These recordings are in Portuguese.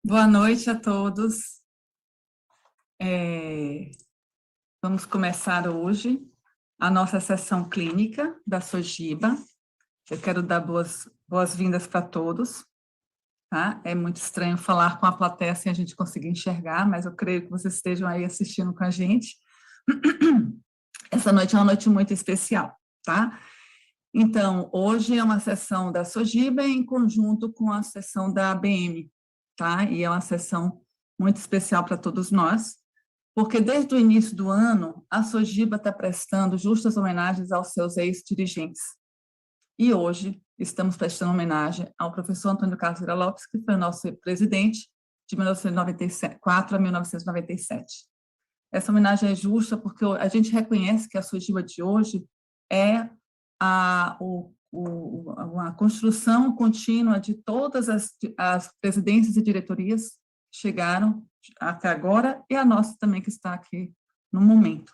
Boa noite a todos. É, Vamos começar hoje a nossa sessão clínica da SOGIBA. Eu quero dar boas-vindas para todos, tá? É muito estranho falar com a plateia sem a gente conseguir enxergar, mas eu creio que vocês estejam aí assistindo com a gente. Essa noite é uma noite muito especial, tá? Então, hoje é uma sessão da SOGIBA em conjunto com a sessão da ABM, tá? E é uma sessão muito especial para todos nós, porque desde o início do ano, a SOGIBA está prestando justas homenagens aos seus ex-dirigentes. E hoje estamos prestando homenagem ao professor Antônio Carlos Vieira Lopes, que foi o nosso presidente de 1994 a 1997. Essa homenagem é justa porque a gente reconhece que a SOGIBA de hoje é a construção contínua de todas as presidências e diretorias chegaram até agora, e a nossa também que está aqui no momento,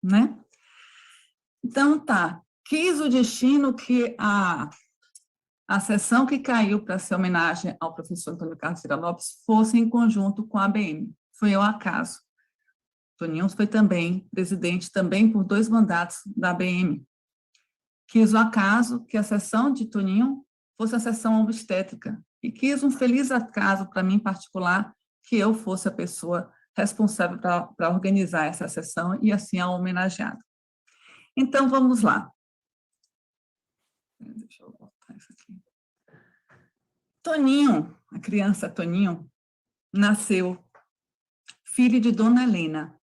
né? Então, tá, quis o destino que a sessão que caiu para ser homenagem ao professor Antônio Carlos Vieira Lopes fosse em conjunto com a ABM. Foi ao acaso. Toninho foi também presidente, também por 2 mandatos da ABM. Quis o acaso que a sessão de Toninho fosse a sessão obstétrica, e quis um feliz acaso para mim em particular, que eu fosse a pessoa responsável para organizar essa sessão e assim a homenageada. Então, vamos lá. Deixa eu voltar isso aqui. Toninho, a criança Toninho, nasceu filho de Dona Helena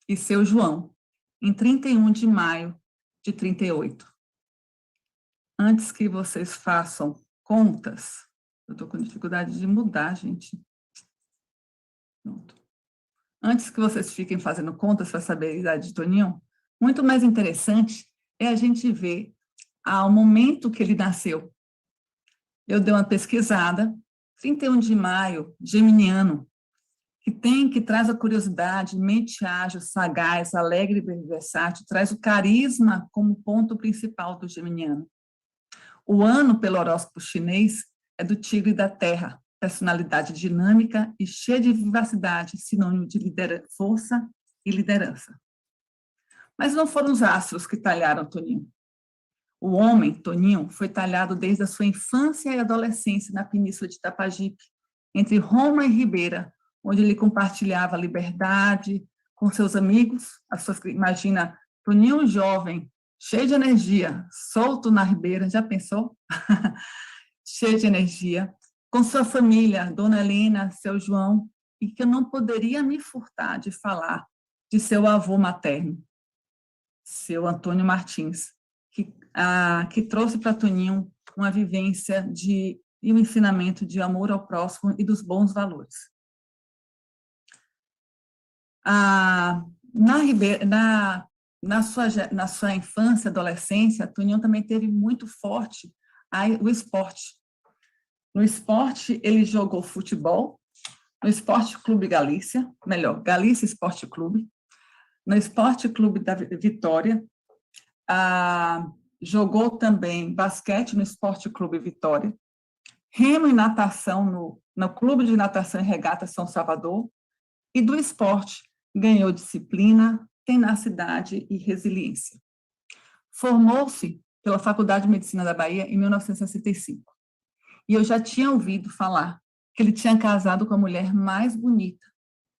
e seu João, em 31 de maio de 38. Antes que vocês façam contas, eu estou com dificuldade de mudar, gente. Pronto. Antes que vocês fiquem fazendo contas para saber a idade de Toninho, muito mais interessante é a gente ver ao momento que ele nasceu. Eu dei uma pesquisada, 31 de maio, geminiano, que traz a curiosidade, mente ágil, sagaz, alegre e versátil, traz o carisma como ponto principal do geminiano. O ano, pelo horóscopo chinês, é do tigre da terra, personalidade dinâmica e cheia de vivacidade, sinônimo de força e liderança. Mas não foram os astros que talharam Toninho. O homem, Toninho, foi talhado desde a sua infância e adolescência na Península de Itapajipe, entre Roma e Ribeira, onde ele compartilhava liberdade com seus amigos. Imagina, Toninho jovem, cheio de energia, solto na Ribeira, já pensou? Cheio de energia, com sua família, Dona Helena, seu João, e que eu não poderia me furtar de falar de seu avô materno, seu Antônio Martins, que trouxe para Toninho uma vivência e um ensinamento de amor ao próximo e dos bons valores. Na sua infância, adolescência, Toninho também teve muito forte o esporte. No esporte, ele jogou futebol, no Esporte Clube Galícia, Galícia Esporte Clube, no Esporte Clube da Vitória, jogou também basquete no Esporte Clube Vitória, remo e natação no Clube de Natação e Regata São Salvador, e do esporte ganhou disciplina, tenacidade e resiliência. Formou-se pela Faculdade de Medicina da Bahia em 1965. E eu já tinha ouvido falar que ele tinha casado com a mulher mais bonita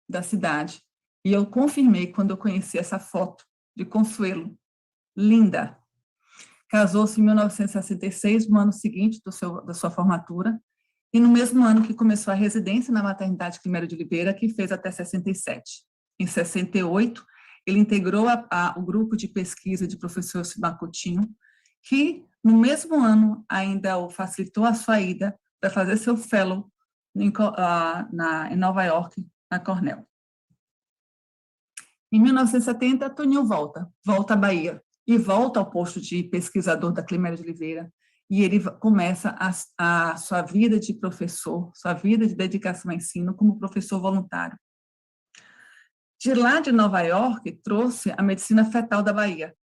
da cidade. E eu confirmei quando eu conheci essa foto de Consuelo. Linda. Casou-se em 1966, no ano seguinte da sua formatura, e no mesmo ano que começou a residência na maternidade Climério de Oliveira, que fez até 67. Em 68, ele integrou o grupo de pesquisa de professor Sibar Coutinho, que no mesmo ano ainda o facilitou a sua ida para fazer seu fellow em Nova York, na Cornell. Em 1970, Toninho volta à Bahia, e volta ao posto de pesquisador da Climério de Oliveira, e ele começa a sua vida de professor, sua vida de dedicação ao ensino como professor voluntário. De lá de Nova York, trouxe a medicina fetal da Bahia,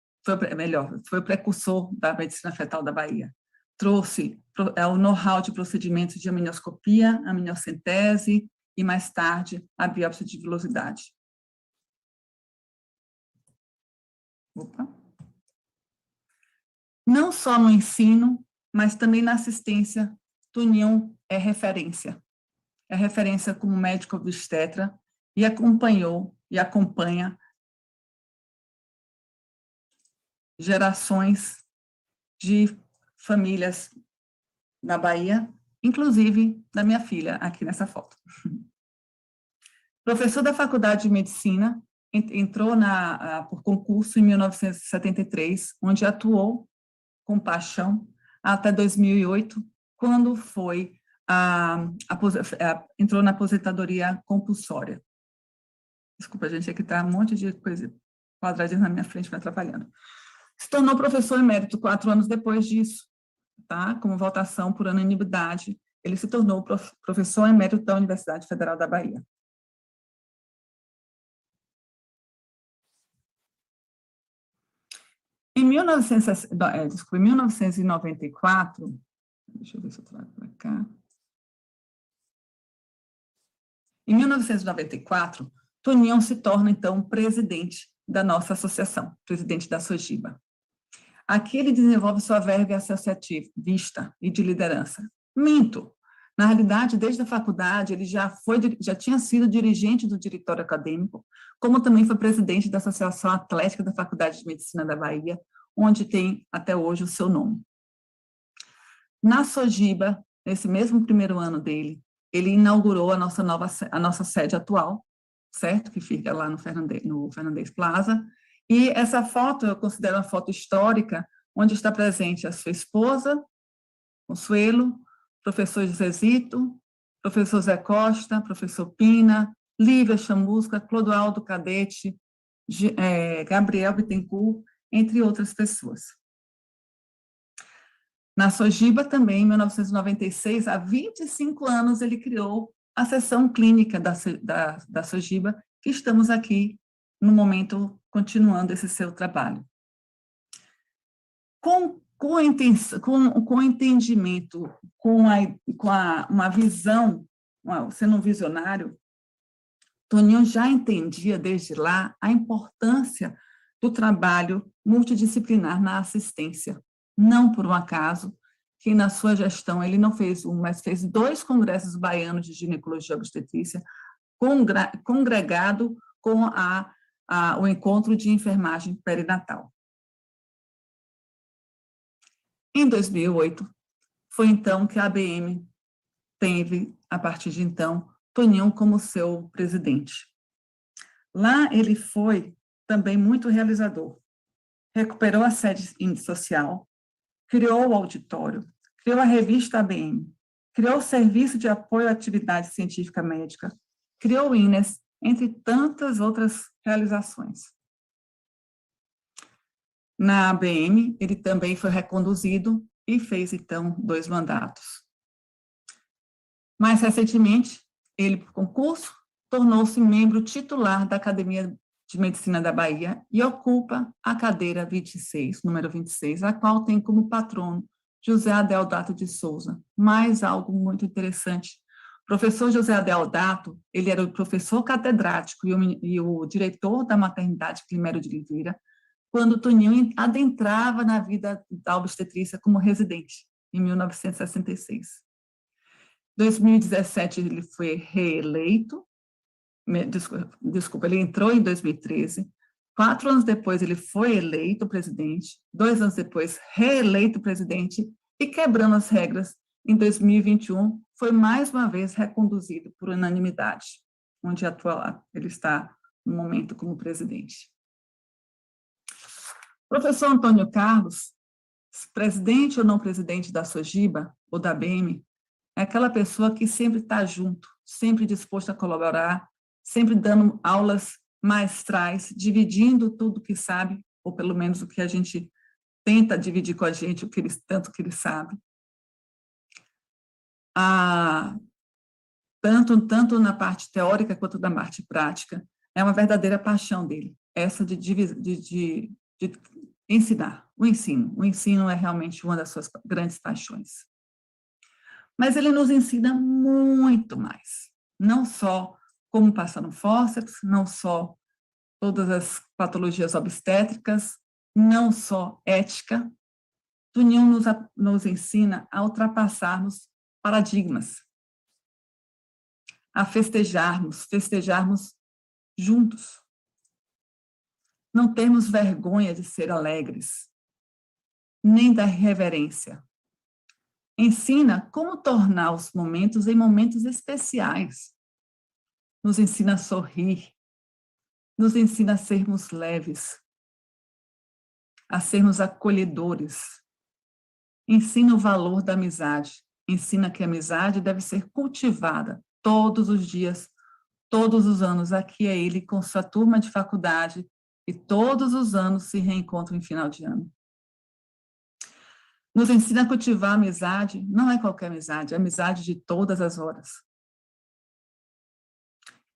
foi o precursor da medicina fetal da Bahia. Trouxe o know-how de procedimentos de amnioscopia, amniocentese e, mais tarde, a biópsia de vilosidade. Opa. Não só no ensino, mas também na assistência, Toninho é referência. É referência como médico obstetra e acompanhou e acompanha gerações de famílias na Bahia, inclusive da minha filha, aqui nessa foto. Professor da Faculdade de Medicina, entrou por concurso em 1973, onde atuou com paixão até 2008, quando entrou na aposentadoria compulsória. Desculpa, gente, aqui está um monte de coisa quadradinha na minha frente me atrapalhando. Se tornou professor emérito 4 anos depois disso, tá? Como votação por unanimidade, ele se tornou professor emérito da Universidade Federal da Bahia. Em 1994, deixa eu ver se eu trago para cá. Em 1994, Toninho se torna, então, presidente da nossa associação, presidente da SOGIBA. Aqui ele desenvolve sua verve associativista e de liderança. Minto! Na realidade, desde a faculdade, ele já tinha sido dirigente do diretório acadêmico, como também foi presidente da Associação Atlética da Faculdade de Medicina da Bahia, onde tem até hoje o seu nome. Na SOGIBA, nesse mesmo primeiro ano dele, ele inaugurou a nossa sede atual, certo? Que fica lá no Fernandes Plaza. E essa foto, eu considero uma foto histórica, onde está presente a sua esposa, Consuelo, professor Josezito, professor Zé Costa, professor Pina, Lívia Chamusca, Clodoaldo Cadete, Gabriel Bittencourt, entre outras pessoas. Na SOGIBA também, em 1996, há 25 anos, ele criou a seção clínica da SOGIBA, que estamos aqui, no momento, continuando esse seu trabalho. Com o entendimento, com uma visão, sendo um visionário, Toninho já entendia desde lá a importância do trabalho multidisciplinar na assistência. Não por um acaso, que na sua gestão ele não fez um, mas fez 2 congressos baianos de ginecologia e obstetrícia, congregado com o encontro de enfermagem perinatal. Em 2008, foi então que a ABM teve, a partir de então, Toninho como seu presidente. Lá ele foi também muito realizador. Recuperou a sede social, criou o auditório, criou a revista ABM, criou o Serviço de Apoio à Atividade Científica Médica, criou o INES, entre tantas outras realizações. Na ABM, ele também foi reconduzido e fez, então, 2 mandatos. Mais recentemente, ele, por concurso, tornou-se membro titular da Academia de Medicina da Bahia e ocupa a cadeira 26, número 26, a qual tem como patrono José Adeodato de Souza. Mais algo muito interessante. O professor José Adeodato, ele era o professor catedrático e o diretor da maternidade Climério de Oliveira, quando Toninho adentrava na vida da obstetrícia como residente, em 1966. Em 2017, ele foi reeleito, ele entrou em 2013, 4 anos depois ele foi eleito presidente, 2 anos depois reeleito presidente, e quebrando as regras, em 2021, foi mais uma vez reconduzido por unanimidade, onde ele está no momento como presidente. Professor Antônio Carlos, presidente ou não presidente da SOGIBA ou da ABM, é aquela pessoa que sempre está junto, sempre disposto a colaborar, sempre dando aulas magistrais, dividindo tudo que sabe, ou pelo menos o que a gente tenta dividir com a gente, tanto que ele sabe. Tanto na parte teórica quanto na parte prática, é uma verdadeira paixão dele, essa de ensinar, o ensino. O ensino é realmente uma das suas grandes paixões. Mas ele nos ensina muito mais. não só como passar no fórceps, não só todas as patologias obstétricas, não só ética. Toninho nos ensina a ultrapassarmos paradigmas, a festejarmos juntos. Não termos vergonha de ser alegres, nem da irreverência. Ensina como tornar os momentos em momentos especiais. Nos ensina a sorrir, nos ensina a sermos leves, a sermos acolhedores. Ensina o valor da amizade, ensina que a amizade deve ser cultivada todos os dias, todos os anos. Aqui é ele com sua turma de faculdade e todos os anos se reencontram em final de ano. Nos ensina a cultivar a amizade, não é qualquer amizade, é a amizade de todas as horas.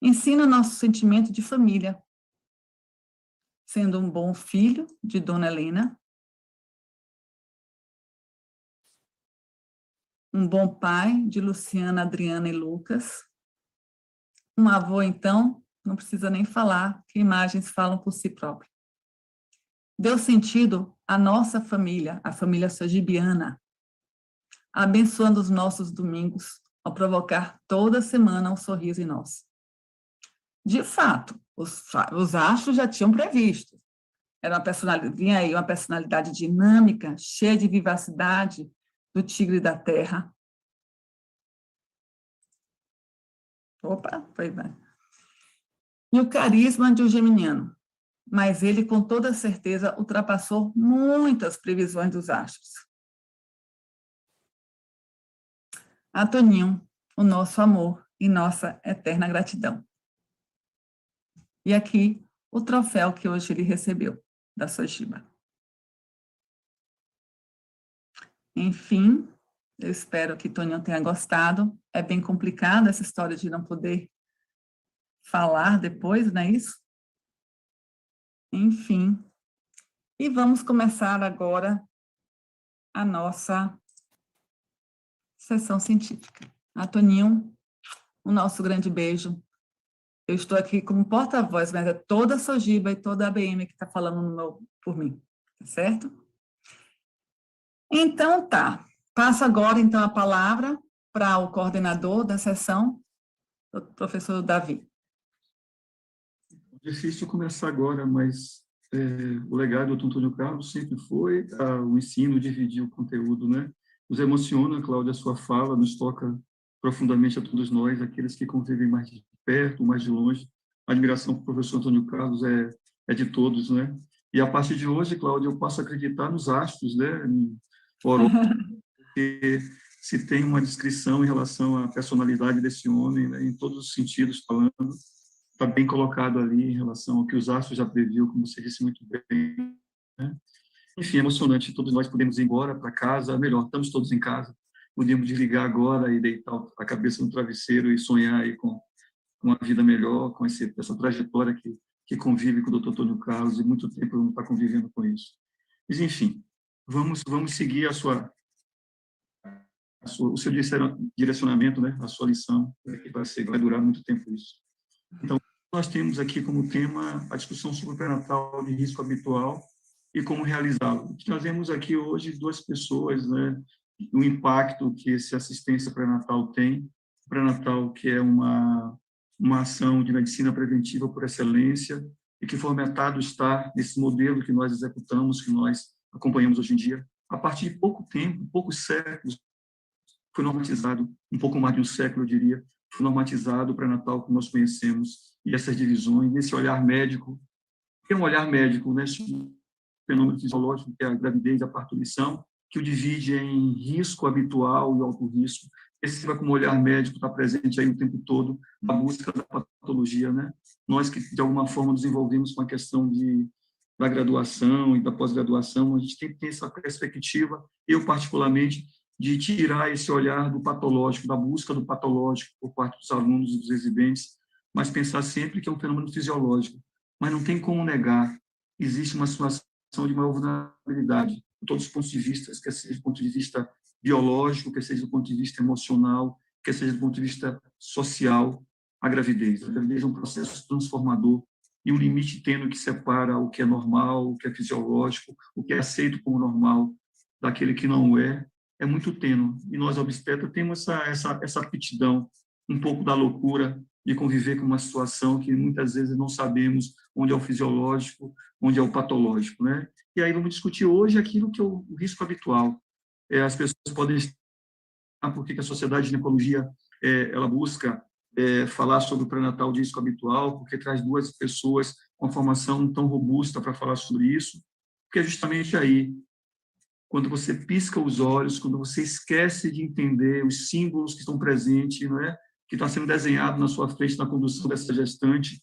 Ensina nosso sentimento de família, sendo um bom filho de Dona Helena, um bom pai de Luciana, Adriana e Lucas, um avô, então, não precisa nem falar, que imagens falam por si próprio. Deu sentido à nossa família, a família sojibiana, abençoando os nossos domingos, ao provocar toda semana um sorriso em nós. De fato, os astros já tinham previsto. Era vinha aí uma personalidade dinâmica, cheia de vivacidade, do tigre da terra. Opa, foi bem. E o carisma de um geminiano. Mas ele, com toda certeza, ultrapassou muitas previsões dos astros. A Toninho, o nosso amor e nossa eterna gratidão. E aqui, o troféu que hoje ele recebeu, da Sojiba. Enfim, eu espero que Toninho tenha gostado. É bem complicado essa história de não poder falar depois, não é isso? Enfim. E vamos começar agora a nossa sessão científica. A Toninho, o nosso grande beijo. Eu estou aqui como porta-voz, mas é toda a Sojiba e toda a ABM que está falando por mim, tá certo? Então, tá. Passo agora, então, a palavra para o coordenador da sessão, o professor Davi. Difícil começar agora, mas o legado do Antônio Carlos sempre foi o ensino, dividir o conteúdo, né? Nos emociona, Cláudia, a sua fala, nos toca profundamente a todos nós, aqueles que convivem mais de perto, mais de longe. A admiração para o professor Antônio Carlos é de todos, né? E a partir de hoje, Cláudia, eu posso acreditar nos astros, né? Porque se tem uma descrição em relação à personalidade desse homem, né, em todos os sentidos falando, está bem colocado ali em relação ao que os astros já previu, como você disse muito bem, né? Enfim, é emocionante, todos nós podemos ir embora para casa, melhor, estamos todos em casa, podemos desligar agora e deitar a cabeça no travesseiro e sonhar aí com uma vida melhor, com essa trajetória que convive com o Dr. Antônio Carlos, e muito tempo não está convivendo com isso. Mas, enfim, vamos seguir o seu direcionamento, né, a sua lição, vai durar muito tempo isso. Então, nós temos aqui como tema a discussão sobre o pré-natal de risco habitual e como realizá-lo. Nós vemos aqui hoje duas pessoas, né, o impacto que essa assistência pré-natal tem. O pré-natal, que é uma ação de medicina preventiva por excelência e que formatado está nesse modelo que nós executamos, que nós acompanhamos hoje em dia. A partir de pouco tempo, poucos séculos, foi normatizado, um pouco mais de um século, eu diria, foi normatizado o pré-natal que nós conhecemos, e essas divisões, nesse olhar médico, tem um olhar médico, né, fenômeno fisiológico, que é a gravidez, a parturição, que o divide em risco habitual e alto risco. Esse vai como olhar médico está presente aí o tempo todo, na busca da patologia, né? Nós que, de alguma forma, desenvolvemos com a questão da graduação e da pós-graduação, a gente tem que ter essa perspectiva, eu particularmente, de tirar esse olhar do patológico, da busca do patológico por parte dos alunos e dos residentes, mas pensar sempre que é um fenômeno fisiológico. Mas não tem como negar, existe uma situação de maior vulnerabilidade, de todos os pontos de vista, quer seja do ponto de vista biológico, quer seja do ponto de vista emocional, quer seja do ponto de vista social, a gravidez. A gravidez é um processo transformador e um limite tênue que separa o que é normal, o que é fisiológico, o que é aceito como normal, daquele que não é muito tênue. E nós, obstetras, temos essa aptidão, um pouco da loucura, de conviver com uma situação que muitas vezes não sabemos onde é o fisiológico, onde é o patológico, né? E aí vamos discutir hoje aquilo que é o risco habitual. As pessoas podem estar, porque a Sociedade de Ginecologia ela busca falar sobre o pré-natal de risco habitual, porque traz duas pessoas com formação tão robusta para falar sobre isso, porque é justamente aí, quando você pisca os olhos, quando você esquece de entender os símbolos que estão presentes, não é? Que está sendo desenhado na sua frente na condução dessa gestante,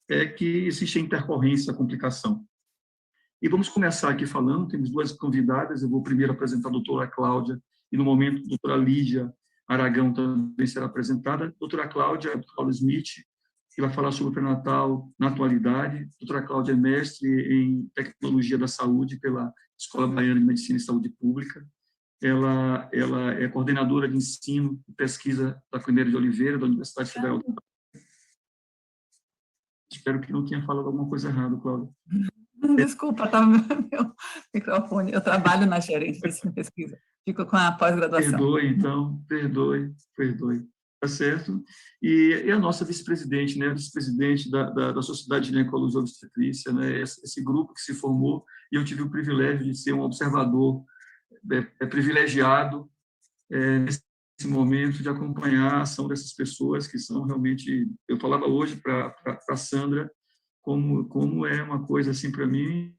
é que existe a intercorrência, a complicação. E vamos começar aqui falando, temos duas convidadas, eu vou primeiro apresentar a doutora Cláudia, e no momento a doutora Lígia Aragão também será apresentada. A doutora Cláudia Smith, que vai falar sobre o pré-natal na atualidade. A doutora Cláudia é mestre em Tecnologia da Saúde pela Escola Baiana de Medicina e Saúde Pública. Ela é coordenadora de ensino e pesquisa da Cunheiro de Oliveira, da Universidade Federal. Espero que não tenha falado alguma coisa errada, Cláudia. Desculpa, estava no meu microfone. Eu trabalho na gerência de ensino e pesquisa. Fico com a pós-graduação. Perdoe, então, perdoe. Tá certo? E a nossa vice-presidente, né, vice-presidente da Sociedade de Ginecologia e Obstetrícia, né, esse grupo que se formou, e eu tive o privilégio de ser um observador privilegiado nesse momento, de acompanhar a ação dessas pessoas que são realmente... Eu falava hoje para a Sandra como é uma coisa, assim, para mim,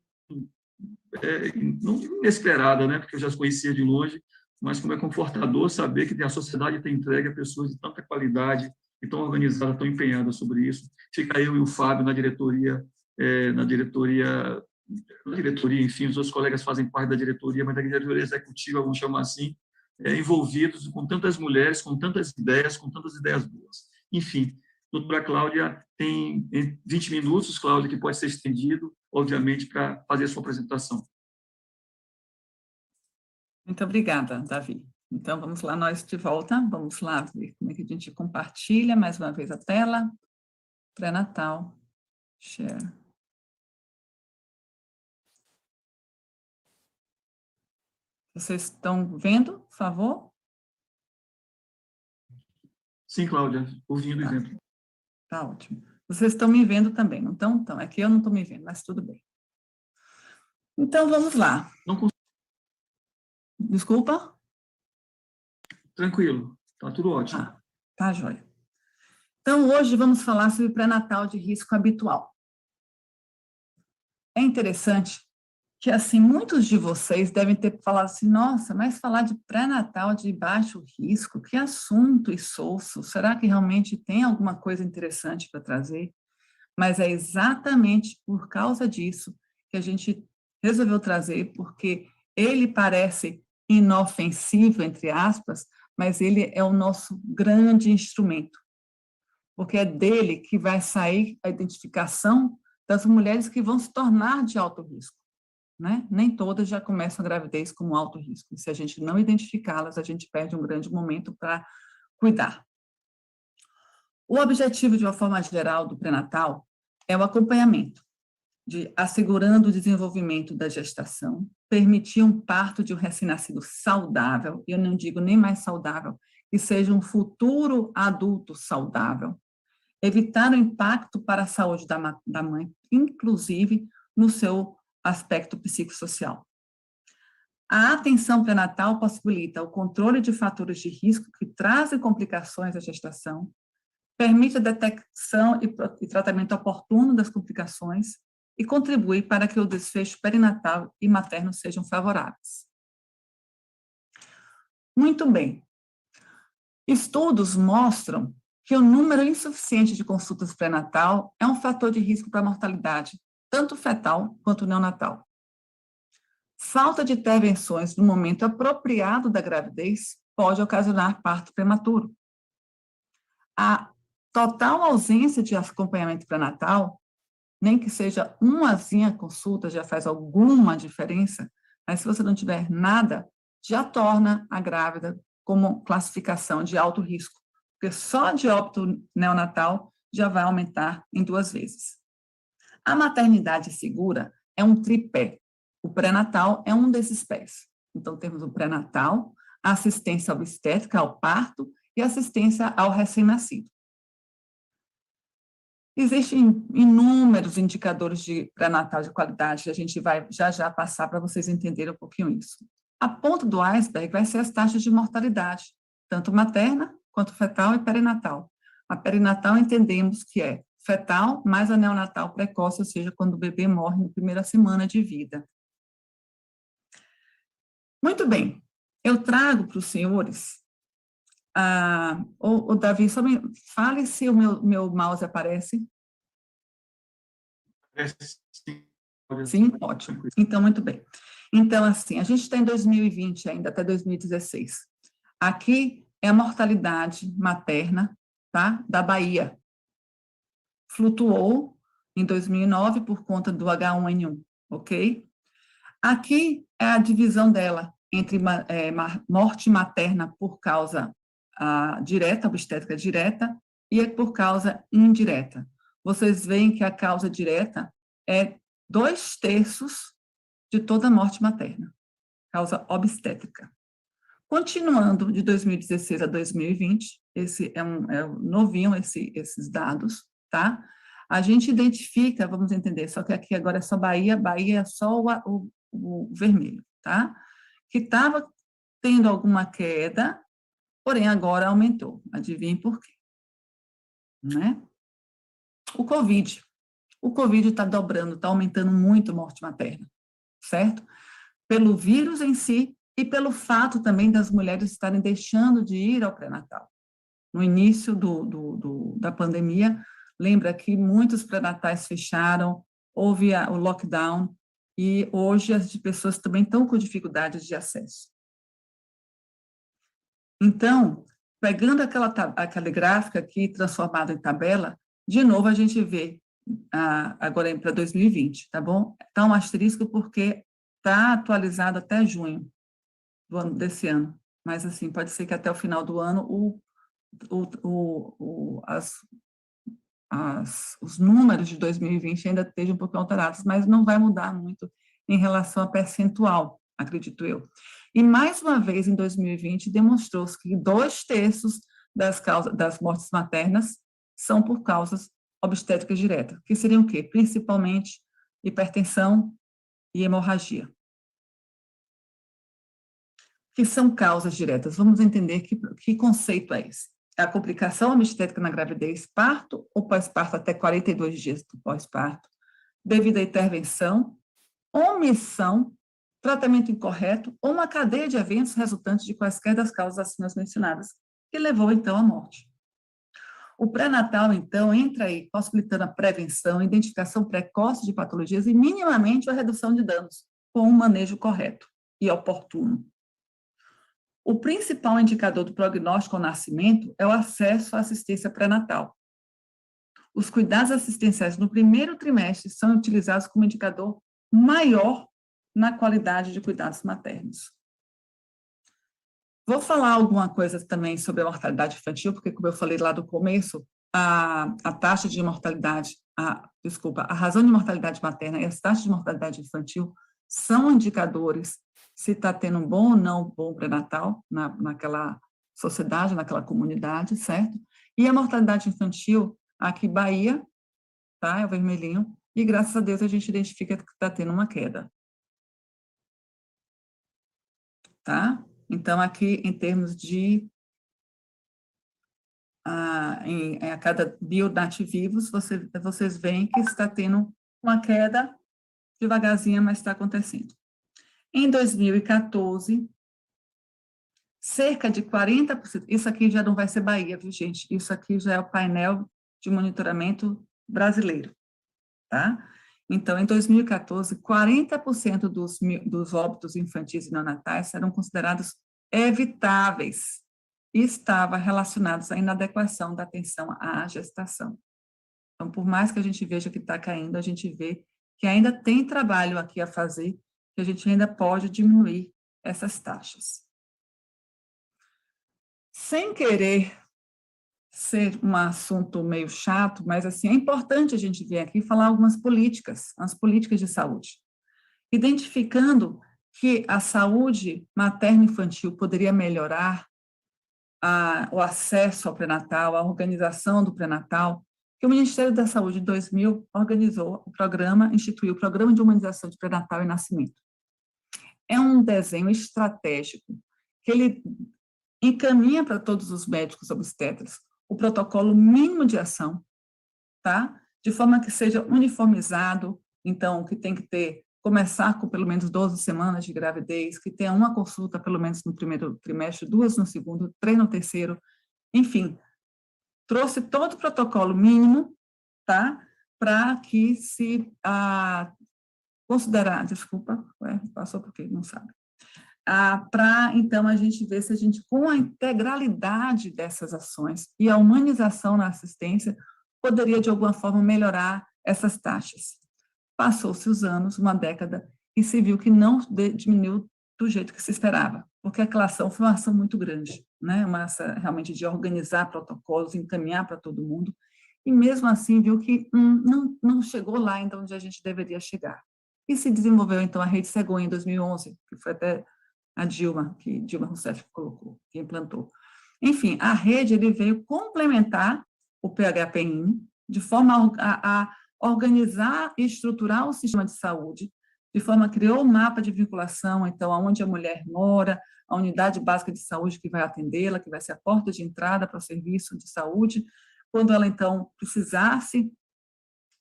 não inesperada, né, porque eu já as conhecia de longe, mas como é confortador saber que a sociedade tem entregue a pessoas de tanta qualidade, e tão organizada, tão empenhada sobre isso. Fica eu e o Fábio na diretoria, enfim, os outros colegas fazem parte da diretoria, mas da diretoria executiva, vamos chamar assim, envolvidos com tantas mulheres, com tantas ideias boas. Enfim, a doutora Cláudia tem 20 minutos, Cláudia, que pode ser estendido, obviamente, para fazer a sua apresentação. Muito obrigada, Davi. Então, vamos lá, nós de volta. Vamos lá ver como é que a gente compartilha mais uma vez a tela. Pré-natal. Share. Vocês estão vendo, por favor? Sim, Cláudia, ouvindo e vendo. Tá ótimo. Vocês estão me vendo também, não estão? Então, aqui eu não estou me vendo, mas tudo bem. Então, vamos lá. Não consigo. Desculpa? Tranquilo, está tudo ótimo. Tá joia. Então, hoje vamos falar sobre pré-natal de risco habitual. É interessante que, assim, muitos de vocês devem ter falado assim, nossa, mas falar de pré-natal de baixo risco, que assunto insosso, será que realmente tem alguma coisa interessante para trazer? Mas é exatamente por causa disso que a gente resolveu trazer, porque ele parece inofensivo, entre aspas, mas ele é o nosso grande instrumento, porque é dele que vai sair a identificação das mulheres que vão se tornar de alto risco, né? Nem todas já começam a gravidez como alto risco, e se a gente não identificá-las, a gente perde um grande momento para cuidar. O objetivo, de uma forma geral, do pré-natal é o acompanhamento, assegurando o desenvolvimento da gestação, permitir um parto de um recém-nascido saudável, eu não digo nem mais saudável, que seja um futuro adulto saudável, evitar o impacto para a saúde da mãe, inclusive no seu aspecto psicossocial. A atenção pré-natal possibilita o controle de fatores de risco que trazem complicações à gestação, permite a detecção e tratamento oportuno das complicações e contribui para que o desfecho perinatal e materno sejam favoráveis. Muito bem. Estudos mostram que o número insuficiente de consultas pré-natal é um fator de risco para a mortalidade, tanto fetal quanto neonatal. Falta de intervenções no momento apropriado da gravidez pode ocasionar parto prematuro. A total ausência de acompanhamento pré-natal, nem que seja umazinha consulta, já faz alguma diferença, mas se você não tiver nada, já torna a grávida como classificação de alto risco, porque só de óbito neonatal já vai aumentar em 2 vezes. A maternidade segura é um tripé. O pré-natal é um desses pés. Então, temos o pré-natal, a assistência obstétrica ao parto e assistência ao recém-nascido. Existem inúmeros indicadores de pré-natal de qualidade, a gente vai já passar para vocês entenderem um pouquinho isso. A ponta do iceberg vai ser as taxas de mortalidade, tanto materna quanto fetal e perinatal. A perinatal entendemos que é fetal mais a neonatal precoce, ou seja, quando o bebê morre na primeira semana de vida. Muito bem, eu trago para os senhores, o Davi, só me fale se o meu mouse aparece. Sim, ótimo. Então, muito bem. Então, assim, a gente está em 2020 ainda, até 2016. Aqui é a mortalidade materna, tá, da Bahia. Flutuou em 2009 por conta do H1N1, ok? Aqui é a divisão dela entre morte materna por causa direta, obstétrica direta, e por causa indireta. Vocês veem que a causa direta é 2/3 de toda a morte materna, causa obstétrica. Continuando de 2016 a 2020, esse é novinho, esses dados, tá? A gente identifica, vamos entender, só que aqui agora é só Bahia é só o vermelho, tá? Que estava tendo alguma queda, porém agora aumentou. Adivinhem por quê? Né? O Covid está dobrando, está aumentando muito a morte materna, certo? Pelo vírus em si e pelo fato também das mulheres estarem deixando de ir ao pré-natal. No início da pandemia, lembra que muitos pré-natais fecharam, houve o lockdown, e hoje as pessoas também estão com dificuldades de acesso. Então, pegando aquela gráfica aqui, transformada em tabela, de novo a gente vê, agora para 2020, tá bom? Tá um asterisco porque está atualizado até junho desse ano, mas assim, pode ser que até o final do ano os números de 2020 ainda estejam um pouco alterados, mas não vai mudar muito em relação a percentual, acredito eu. E, mais uma vez, em 2020, demonstrou-se que 2/3 das mortes maternas são por causas obstétricas diretas, que seriam o quê? Principalmente hipertensão e hemorragia. Que são causas diretas? Vamos entender que conceito é esse. É a complicação obstétrica na gravidez, parto ou pós-parto até 42 dias do pós-parto, devido à intervenção, omissão, tratamento incorreto ou uma cadeia de eventos resultantes de quaisquer das causas acima mencionadas, que levou, então, à morte. O pré-natal, então, entra aí possibilitando a prevenção, identificação precoce de patologias e, minimamente, a redução de danos, com um manejo correto e oportuno. O principal indicador do prognóstico ao nascimento é o acesso à assistência pré-natal. Os cuidados assistenciais no primeiro trimestre são utilizados como indicador maior na qualidade de cuidados maternos. Vou falar alguma coisa também sobre a mortalidade infantil, porque, como eu falei lá do começo, a taxa de mortalidade, a razão de mortalidade materna e as taxas de mortalidade infantil são indicadores se está tendo um bom ou não bom pré-natal naquela sociedade, naquela comunidade, certo? E a mortalidade infantil, aqui Bahia, tá? É o vermelhinho, e graças a Deus a gente identifica que está tendo uma queda. Tá? Então, aqui, em termos de a cada bionativivos, vocês veem que está tendo uma queda devagarzinho, mas está acontecendo. Em 2014, cerca de 40%, isso aqui já não vai ser Bahia, viu, gente? Isso aqui já é o painel de monitoramento brasileiro, tá? Então, em 2014, 40% dos óbitos infantis e neonatais eram considerados evitáveis e estavam relacionados à inadequação da atenção à gestação. Então, por mais que a gente veja que está caindo, a gente vê que ainda tem trabalho aqui a fazer, que a gente ainda pode diminuir essas taxas. Sem querer ser um assunto meio chato, mas assim, é importante a gente vir aqui falar algumas políticas, as políticas de saúde, identificando que a saúde materno-infantil poderia melhorar o acesso ao pré-natal, a organização do pré-natal, que o Ministério da Saúde, em 2000, organizou o programa, instituiu o Programa de Humanização de Pré-natal e Nascimento. É um desenho estratégico que ele encaminha para todos os médicos obstetras o protocolo mínimo de ação, tá? De forma que seja uniformizado, então, que tem que começar com pelo menos 12 semanas de gravidez, que tenha uma consulta pelo menos no primeiro trimestre, 2 no segundo, 3 no terceiro, enfim, trouxe todo o protocolo mínimo, tá? Para que se considerar, desculpa, passou porque não sabe. Para, então, a gente ver se a gente, com a integralidade dessas ações e a humanização na assistência, poderia, de alguma forma, melhorar essas taxas. Passou-se os anos, uma década, e se viu que não diminuiu do jeito que se esperava, porque aquela ação foi uma ação muito grande, né? Uma ação realmente de organizar protocolos, encaminhar para todo mundo, e mesmo assim viu que não chegou lá ainda onde a gente deveria chegar. E se desenvolveu, então, a Rede Cegonha em 2011, que foi até a Dilma, que Dilma Rousseff colocou, que implantou. Enfim, a rede ele veio complementar o PHPN de forma a organizar e estruturar o sistema de saúde, de forma que criou um mapa de vinculação, então, aonde a mulher mora, a unidade básica de saúde que vai atendê-la, que vai ser a porta de entrada para o serviço de saúde, quando ela, então, precisasse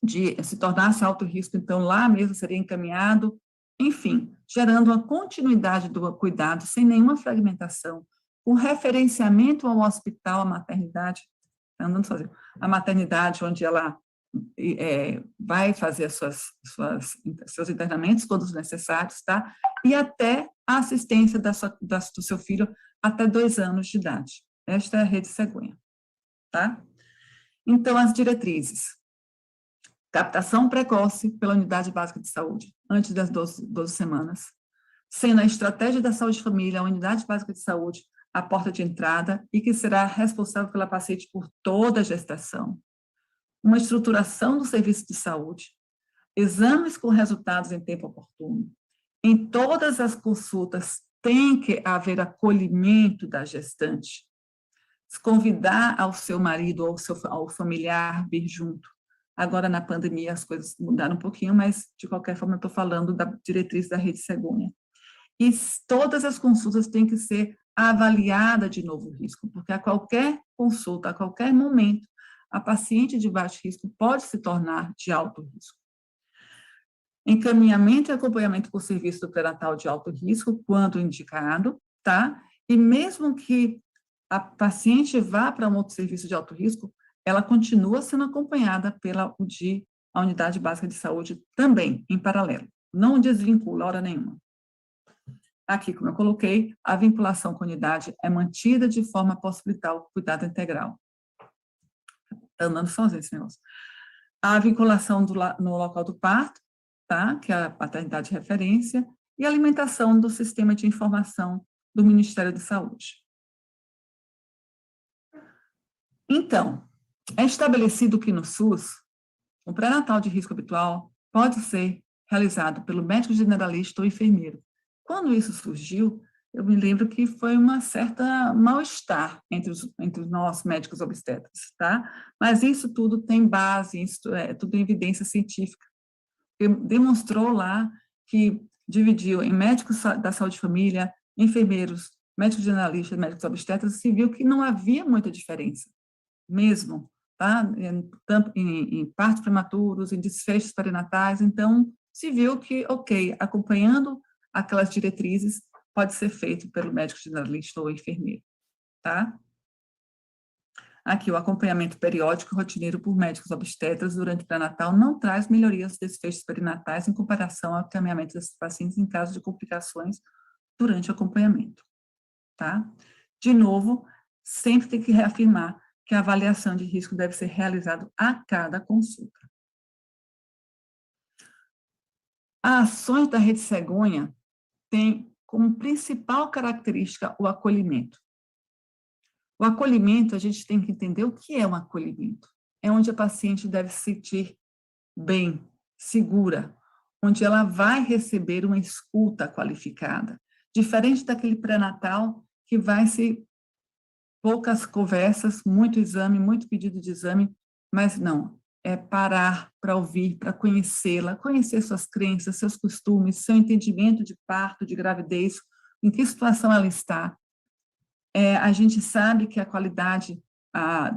de se tornasse alto risco, então, lá mesmo seria encaminhado, enfim, gerando uma continuidade do cuidado, sem nenhuma fragmentação, com referenciamento ao hospital, à maternidade, andando sozinho, a maternidade onde ela vai fazer seus internamentos, todos necessários, tá? E até a assistência do seu filho até 2 anos de idade. Esta é a Rede Cegonha, tá? Então, as diretrizes. Captação precoce pela unidade básica de saúde, antes das 12 semanas. Sendo a estratégia da saúde de família, a unidade básica de saúde, a porta de entrada e que será responsável pela paciente por toda a gestação. Uma estruturação do serviço de saúde, exames com resultados em tempo oportuno. Em todas as consultas tem que haver acolhimento da gestante. Convidar ao seu marido ou ao familiar vir junto. Agora, na pandemia, as coisas mudaram um pouquinho, mas, de qualquer forma, eu estou falando da diretriz da Rede Cegonha. E todas as consultas têm que ser avaliadas de novo risco, porque a qualquer consulta, a qualquer momento, a paciente de baixo risco pode se tornar de alto risco. Encaminhamento e acompanhamento por serviço do pré-natal de alto risco, quando indicado, tá? E mesmo que a paciente vá para um outro serviço de alto risco, ela continua sendo acompanhada pela UDI, a Unidade Básica de Saúde, também, em paralelo. Não desvincula hora nenhuma. Aqui, como eu coloquei, a vinculação com a unidade é mantida de forma a possibilitar o cuidado integral. Está andando sozinho esse negócio. A vinculação no local do parto, tá? Que é a paternidade de referência, e a alimentação do sistema de informação do Ministério da Saúde. Então, é estabelecido que no SUS, o pré-natal de risco habitual pode ser realizado pelo médico generalista ou enfermeiro. Quando isso surgiu, eu me lembro que foi uma certa mal-estar entre nós, médicos obstetras, tá? Mas isso tudo tem base, isso é tudo em evidência científica. Demonstrou lá que dividiu em médicos da saúde de família, enfermeiros, médicos generalistas, médicos obstetras, se viu que não havia muita diferença, mesmo, tá? Em partos prematuros, em desfechos perinatais, então, se viu que, ok, acompanhando aquelas diretrizes, pode ser feito pelo médico generalista ou enfermeiro, tá? Aqui, o acompanhamento periódico e rotineiro por médicos obstetras durante o pré-natal não traz melhorias dos desfechos perinatais em comparação ao encaminhamento desses pacientes em caso de complicações durante o acompanhamento, tá? De novo, sempre tem que reafirmar que a avaliação de risco deve ser realizada a cada consulta. As ações da Rede Cegonha têm como principal característica o acolhimento. O acolhimento, a gente tem que entender o que é um acolhimento. É onde a paciente deve se sentir bem, segura, onde ela vai receber uma escuta qualificada, diferente daquele pré-natal que vai ser poucas conversas, muito exame, muito pedido de exame, mas não, é parar para ouvir, para conhecê-la, conhecer suas crenças, seus costumes, seu entendimento de parto, de gravidez, em que situação ela está. A gente sabe que a qualidade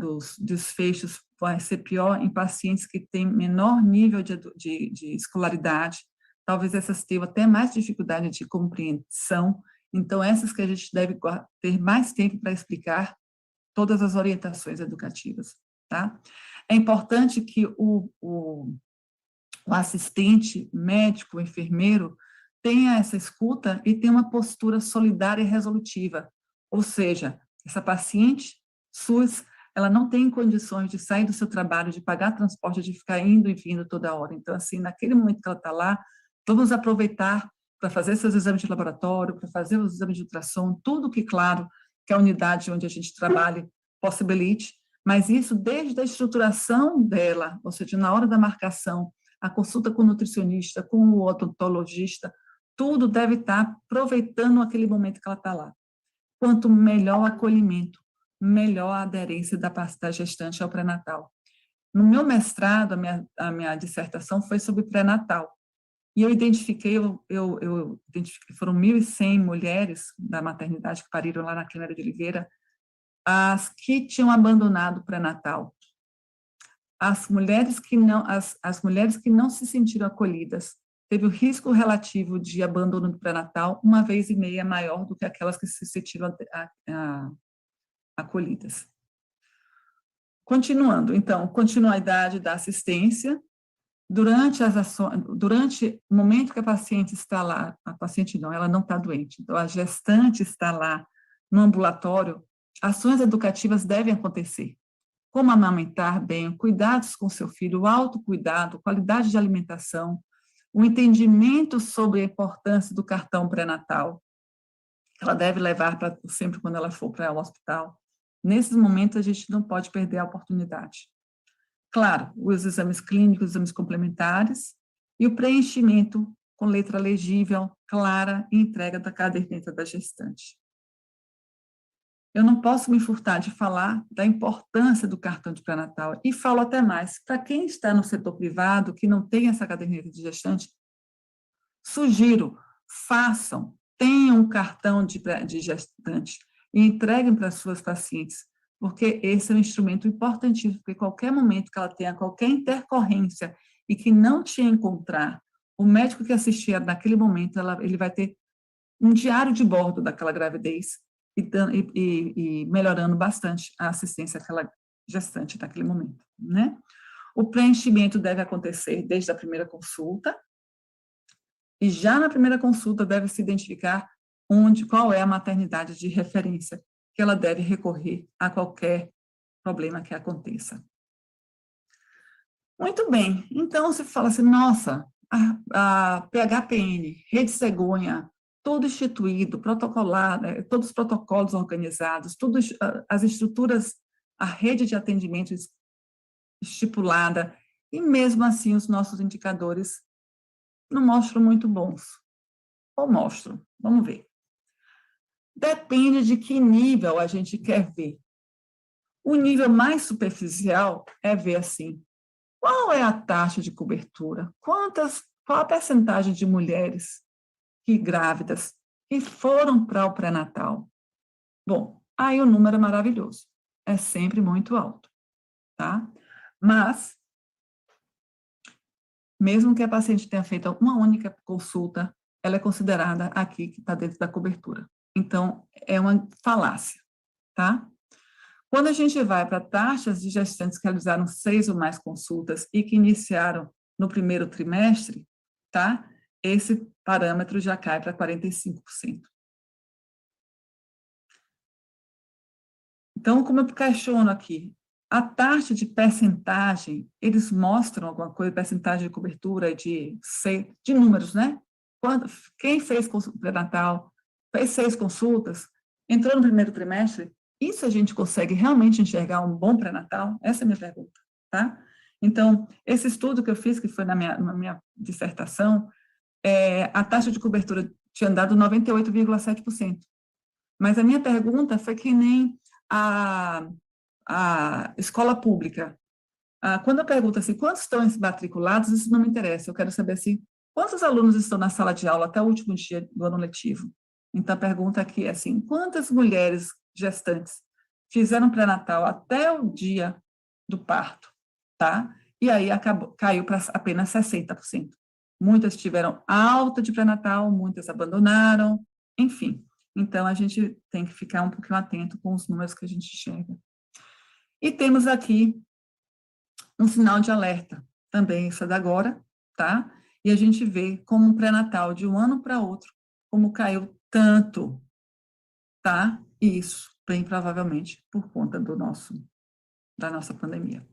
dos desfechos vai ser pior em pacientes que têm menor nível de escolaridade, talvez essas tenham até mais dificuldade de compreensão, então essas que a gente deve ter mais tempo para explicar todas as orientações educativas, tá? É importante que o assistente médico, o enfermeiro, tenha essa escuta e tenha uma postura solidária e resolutiva, ou seja, essa paciente SUS, ela não tem condições de sair do seu trabalho, de pagar transporte, de ficar indo e vindo toda hora. Então, assim, naquele momento que ela está lá, vamos aproveitar para fazer seus exames de laboratório, para fazer os exames de ultrassom, tudo que, claro, que a unidade onde a gente trabalha possibilite, mas isso desde a estruturação dela, ou seja, na hora da marcação, a consulta com o nutricionista, com o odontologista, tudo deve estar aproveitando aquele momento que ela está lá. Quanto melhor o acolhimento, melhor a aderência da gestante ao pré-natal. No meu mestrado, a minha dissertação foi sobre pré-natal, e eu identifiquei, foram 1.100 mulheres da maternidade que pariram lá na Clínica de Oliveira, as que tinham abandonado o pré-natal, as mulheres que não se sentiram acolhidas, teve o risco relativo de abandono do pré-natal 1,5 vezes maior do que aquelas que se sentiram acolhidas. Continuando, então, continuidade da assistência, durante o momento que a paciente está lá, a paciente não, ela não está doente, então a gestante está lá no ambulatório, ações educativas devem acontecer, como amamentar bem, cuidados com seu filho, o autocuidado, qualidade de alimentação, o entendimento sobre a importância do cartão pré-natal, que ela deve levar sempre quando ela for para o hospital. Nesses momentos, a gente não pode perder a oportunidade. Claro, os exames clínicos, os exames complementares e o preenchimento com letra legível, clara e entrega da caderneta da gestante. Eu não posso me furtar de falar da importância do cartão de pré-natal e falo até mais, para quem está no setor privado, que não tem essa caderneta de gestante, sugiro, façam, tenham um cartão de gestante e entreguem para as suas pacientes, porque esse é um instrumento importantíssimo, porque qualquer momento que ela tenha qualquer intercorrência e que não te encontrar, o médico que assistir naquele momento, ele vai ter um diário de bordo daquela gravidez e melhorando bastante a assistência àquela gestante naquele momento, né? O preenchimento deve acontecer desde a primeira consulta, e já na primeira consulta deve se identificar qual é a maternidade de referência que ela deve recorrer a qualquer problema que aconteça. Muito bem, então você fala assim, nossa, a PHPN, Rede Cegonha, tudo instituído, protocolado, todos os protocolos organizados, as estruturas, a rede de atendimento estipulada, e mesmo assim os nossos indicadores não mostram muito bons. Ou mostram, vamos ver. Depende de que nível a gente quer ver. O nível mais superficial é ver assim, qual é a taxa de cobertura? Qual a percentagem de mulheres grávidas que foram para o pré-natal? Bom, aí o número é maravilhoso, é sempre muito alto, tá? Mas, mesmo que a paciente tenha feito uma única consulta, ela é considerada aqui que está dentro da cobertura. Então, é uma falácia, tá? Quando a gente vai para taxas de gestantes que realizaram 6 ou mais consultas e que iniciaram no primeiro trimestre, tá? Esse parâmetro já cai para 45%. Então, como eu questiono aqui, a taxa de percentagem, eles mostram alguma coisa, percentagem de cobertura de números, né? Quem fez consulta pré-natal, fez 6 consultas, entrou no primeiro trimestre, Isso a gente consegue realmente enxergar um bom pré-natal? Essa é a minha pergunta, tá? Então, esse estudo que eu fiz, que foi na minha dissertação, a taxa de cobertura tinha dado 98,7%. Mas a minha pergunta foi que nem a escola pública. Quando eu pergunto assim, quantos estão matriculados, isso não me interessa. Eu quero saber assim, quantos alunos estão na sala de aula até o último dia do ano letivo? Então, a pergunta aqui é assim, quantas mulheres gestantes fizeram pré-natal até o dia do parto, tá? E aí caiu para apenas 60%. Muitas tiveram alta de pré-natal, muitas abandonaram, enfim. Então, a gente tem que ficar um pouquinho atento com os números que a gente enxerga. E temos aqui um sinal de alerta, também isso é da agora, tá? E a gente vê como um pré-natal de um ano para outro, como caiu tanto, tá? E isso, bem provavelmente, por conta da nossa pandemia.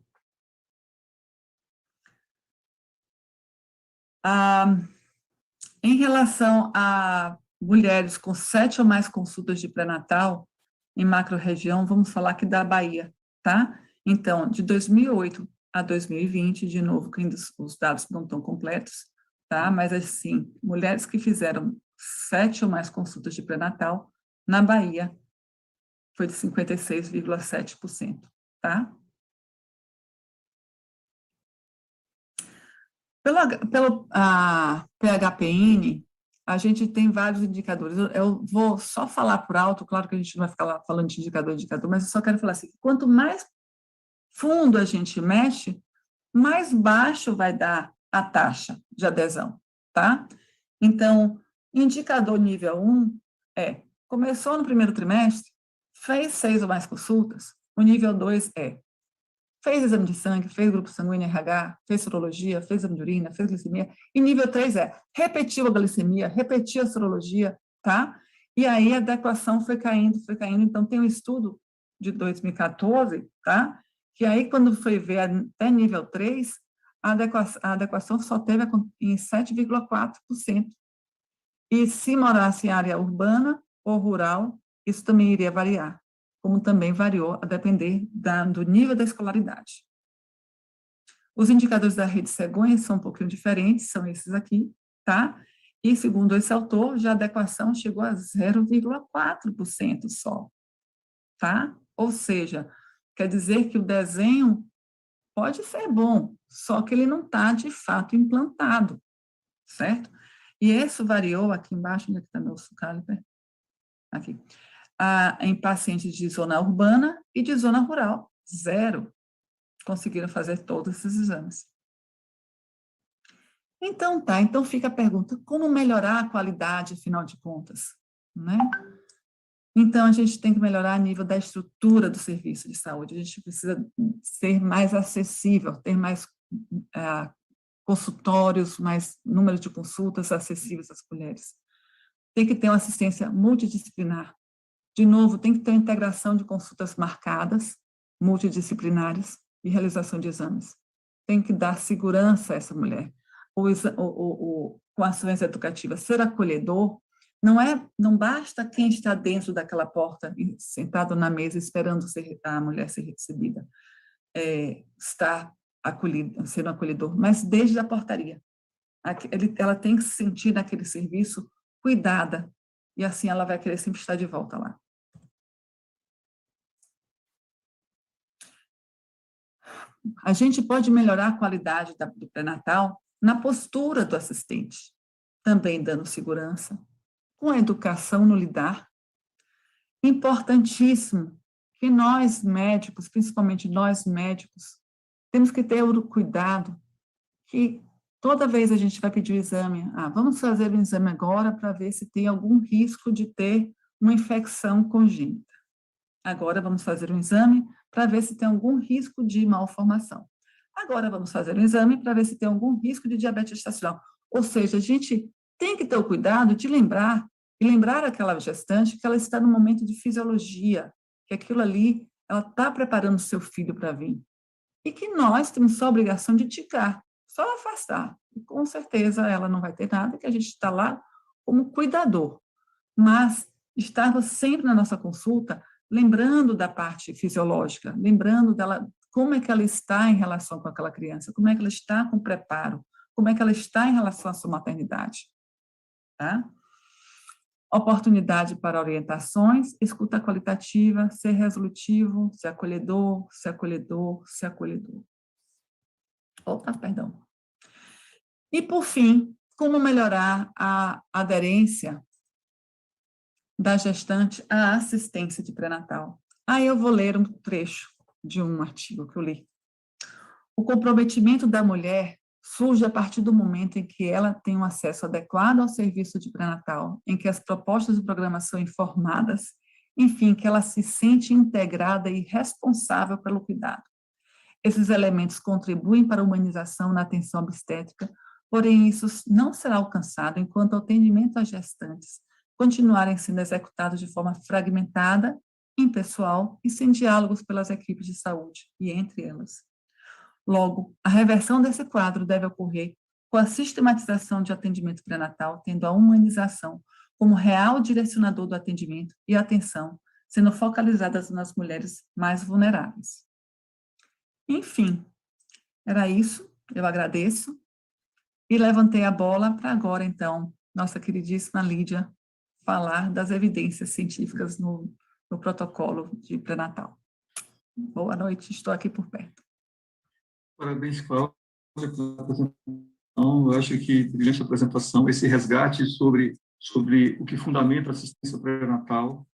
Em relação a mulheres com 7 ou mais consultas de pré-natal, em macro-região, vamos falar aqui da Bahia, tá? Então, de 2008 a 2020, de novo, que ainda os dados não estão completos, tá? Mas, assim, mulheres que fizeram 7 ou mais consultas de pré-natal, na Bahia, foi de 56,7%, tá? Pelo PHPN, a gente tem vários indicadores. Eu vou só falar por alto, claro que a gente não vai ficar lá falando de indicador, mas eu só quero falar assim, quanto mais fundo a gente mexe, mais baixo vai dar a taxa de adesão, tá? Então, indicador nível 1 começou no primeiro trimestre, fez 6 ou mais consultas, o nível 2 fez exame de sangue, fez grupo sanguíneo RH, fez sorologia, fez exame de urina, fez glicemia. E nível 3 repetiu a glicemia, repetiu a sorologia, tá? E aí a adequação foi caindo. Então, tem um estudo de 2014, tá? Que aí, quando foi ver até nível 3, a adequação só teve em 7,4%. E se morasse em área urbana ou rural, isso também iria variar, como também variou a depender do nível da escolaridade. Os indicadores da rede cegonha são um pouquinho diferentes, são esses aqui, tá? E, segundo esse autor, já a adequação chegou a 0,4% só, tá? Ou seja, quer dizer que o desenho pode ser bom, só que ele não está, de fato, implantado, certo? E isso variou, aqui embaixo, onde é que está meu caliper? Aqui. Em pacientes de zona urbana e de zona rural, 0. Conseguiram fazer todos esses exames. Então, então fica a pergunta, como melhorar a qualidade, afinal de contas, né? Então, a gente tem que melhorar a nível da estrutura do serviço de saúde, a gente precisa ser mais acessível, ter mais consultórios, mais número de consultas acessíveis às mulheres. Tem que ter uma assistência multidisciplinar. De novo, tem que ter uma integração de consultas marcadas, multidisciplinares e realização de exames. Tem que dar segurança a essa mulher. Com ações educativas, ser acolhedor, não basta quem está dentro daquela porta, sentado na mesa, esperando a mulher ser recebida, estar sendo acolhedor, mas desde a portaria. Ela tem que se sentir naquele serviço cuidada, e assim ela vai querer sempre estar de volta lá. A gente pode melhorar a qualidade do pré-natal na postura do assistente, também dando segurança, com a educação no lidar. Importantíssimo que nós médicos, principalmente nós médicos, temos que ter o cuidado que toda vez a gente vai pedir o exame, vamos fazer o exame agora para ver se tem algum risco de ter uma infecção congênita. Agora vamos fazer um exame para ver se tem algum risco de malformação. Agora vamos fazer um exame para ver se tem algum risco de diabetes gestacional. Ou seja, a gente tem que ter o cuidado de lembrar aquela gestante que ela está no momento de fisiologia, que aquilo ali, ela está preparando o seu filho para vir. E que nós temos só a obrigação de ticar, só afastar. E com certeza ela não vai ter nada, que a gente está lá como cuidador. Mas estar sempre na nossa consulta lembrando da parte fisiológica, lembrando dela, como é que ela está em relação com aquela criança, como é que ela está com o preparo, como é que ela está em relação à sua maternidade. Tá? Oportunidade para orientações, escuta qualitativa, ser resolutivo, ser acolhedor, ser acolhedor, ser acolhedor. Opa, perdão. E, por fim, como melhorar a aderência da gestante à assistência de pré-natal. Aí eu vou ler um trecho de um artigo que eu li. O comprometimento da mulher surge a partir do momento em que ela tem um acesso adequado ao serviço de pré-natal, em que as propostas de programação são informadas, enfim, que ela se sente integrada e responsável pelo cuidado. Esses elementos contribuem para a humanização na atenção obstétrica, porém isso não será alcançado enquanto o atendimento às gestantes continuarem sendo executados de forma fragmentada, impessoal e sem diálogos pelas equipes de saúde e entre elas. Logo, a reversão desse quadro deve ocorrer com a sistematização de atendimento pré-natal, tendo a humanização como real direcionador do atendimento e a atenção sendo focalizadas nas mulheres mais vulneráveis. Enfim, era isso, eu agradeço e levantei a bola para agora, então, nossa queridíssima Lídia falar das evidências científicas no protocolo de pré-natal. Boa noite, estou aqui por perto. Parabéns, Cláudia, pela apresentação. Eu acho que, durante a apresentação, esse resgate sobre o que fundamenta a assistência pré-natal,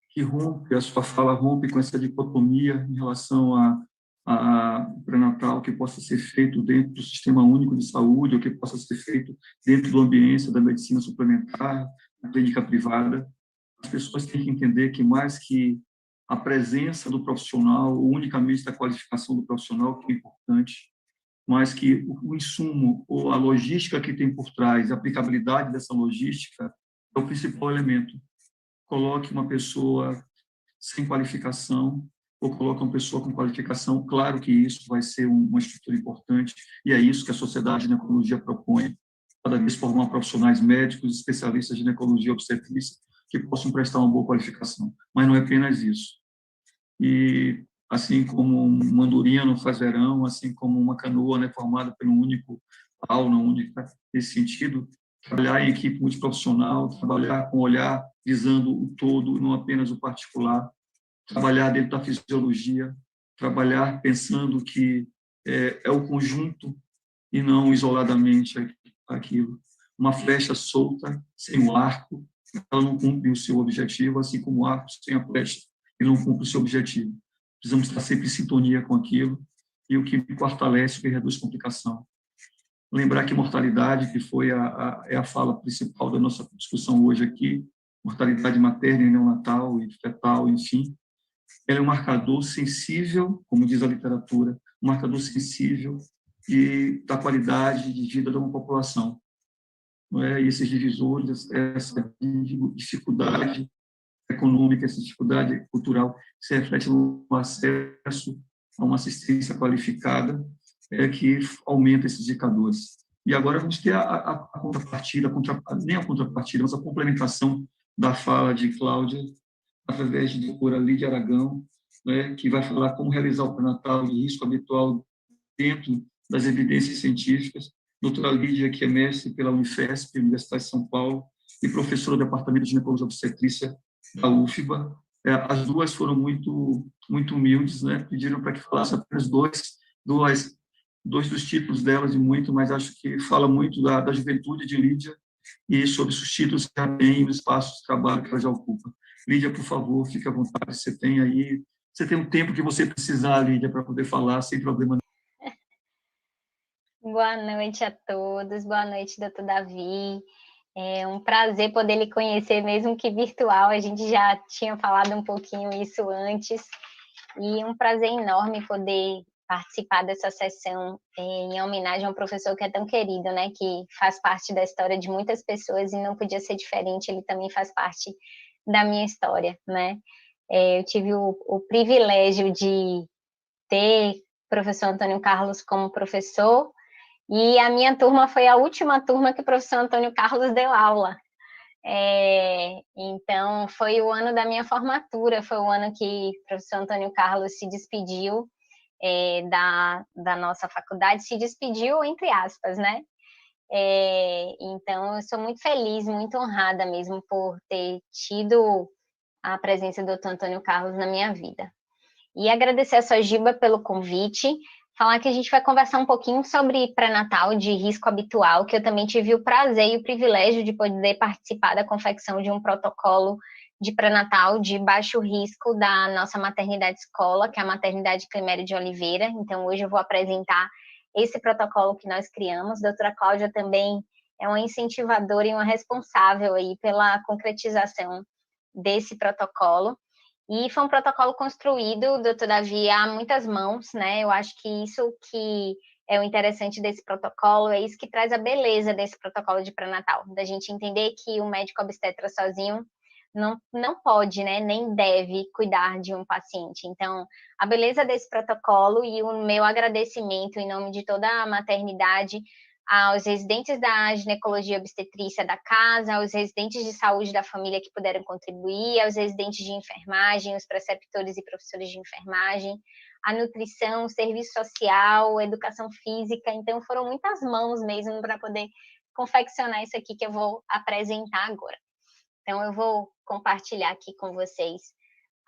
que rompe, a sua fala rompe com essa dicotomia em relação a pré-natal que possa ser feito dentro do Sistema Único de Saúde, ou que possa ser feito dentro do ambiente da medicina suplementar, da clínica privada. As pessoas têm que entender que, mais que a presença do profissional, ou unicamente a qualificação do profissional, que é importante, mas que o insumo ou a logística que tem por trás, a aplicabilidade dessa logística, é o principal elemento. Coloque uma pessoa sem qualificação ou coloque uma pessoa com qualificação, claro que isso vai ser uma estrutura importante, e é isso que a Sociedade de Ginecologia propõe, cada vez formar profissionais médicos, especialistas de ginecologia e obstetrícia, que possam prestar uma boa qualificação. Mas não é apenas isso. E, assim como uma andorinha não faz verão, assim como uma canoa não é formada por um único aula, única, nesse sentido, trabalhar em equipe multiprofissional, trabalhar com olhar visando o todo, não apenas o particular, trabalhar dentro da fisiologia, trabalhar pensando que é o conjunto e não isoladamente aquilo. Uma flecha solta, sem o arco, ela não cumpre o seu objetivo, assim como o arco sem a flecha, ele não cumpre o seu objetivo. Precisamos estar sempre em sintonia com aquilo, e o que fortalece, o que reduz complicação. Lembrar que mortalidade, que foi é a fala principal da nossa discussão hoje aqui, mortalidade materna e neonatal e fetal, enfim, ela é um marcador sensível, como diz a literatura, um marcador sensível da qualidade de vida de uma população. Não é? E esses divisores, essa dificuldade econômica, essa dificuldade cultural, se reflete no acesso a uma assistência qualificada, que aumenta esses indicadores. E agora vamos ter a contrapartida, nem a contrapartida, mas a complementação da fala de Cláudia, através de doutora Lídia Aragão, né, que vai falar como realizar o pré-natal de risco habitual dentro das evidências científicas. Doutora Lídia, que é mestre pela Unifesp, Universidade de São Paulo, e professora do Departamento de Ginecologia e Obstetrícia da UFBA. As duas foram muito humildes, né? Pediram para que falasse apenas dois dos títulos delas e muito, mas acho que fala muito da juventude de Lídia e sobre os títulos que ela tem e os espaços de trabalho que ela já ocupa. Lídia, por favor, fique à vontade, você tem um tempo que você precisar, Lídia, para poder falar sem problema nenhum. Boa noite a todos, boa noite, doutor Davi. É um prazer poder lhe conhecer, mesmo que virtual, a gente já tinha falado um pouquinho isso antes, e um prazer enorme poder participar dessa sessão em homenagem a um professor que é tão querido, né, que faz parte da história de muitas pessoas e não podia ser diferente, ele também faz parte da minha história, né. Eu tive o privilégio de ter o professor Antônio Carlos como professor, e a minha turma foi a última turma que o professor Antônio Carlos deu aula. Então, foi o ano da minha formatura, foi o ano que o professor Antônio Carlos se despediu da nossa faculdade, se despediu entre aspas, né? Então, eu sou muito feliz, muito honrada mesmo por ter tido a presença do Dr. Antônio Carlos na minha vida. E agradecer a Sojiba pelo convite, falar que a gente vai conversar um pouquinho sobre pré-natal de risco habitual, que eu também tive o prazer e o privilégio de poder participar da confecção de um protocolo de pré-natal de baixo risco da nossa maternidade escola, que é a Maternidade Climério de Oliveira. Então, hoje eu vou apresentar esse protocolo que nós criamos. A doutora Cláudia também é uma incentivadora e uma responsável aí pela concretização desse protocolo. E foi um protocolo construído, doutor Davi, há muitas mãos, né? Eu acho que isso que é o interessante desse protocolo, é isso que traz a beleza desse protocolo de pré-natal, da gente entender que o médico obstetra sozinho não pode, né, nem deve cuidar de um paciente. Então, a beleza desse protocolo e o meu agradecimento em nome de toda a maternidade aos residentes da ginecologia obstetrícia da casa, aos residentes de saúde da família que puderam contribuir, aos residentes de enfermagem, os preceptores e professores de enfermagem, a nutrição, o serviço social, a educação física. Então, foram muitas mãos mesmo para poder confeccionar isso aqui que eu vou apresentar agora. Então, eu vou compartilhar aqui com vocês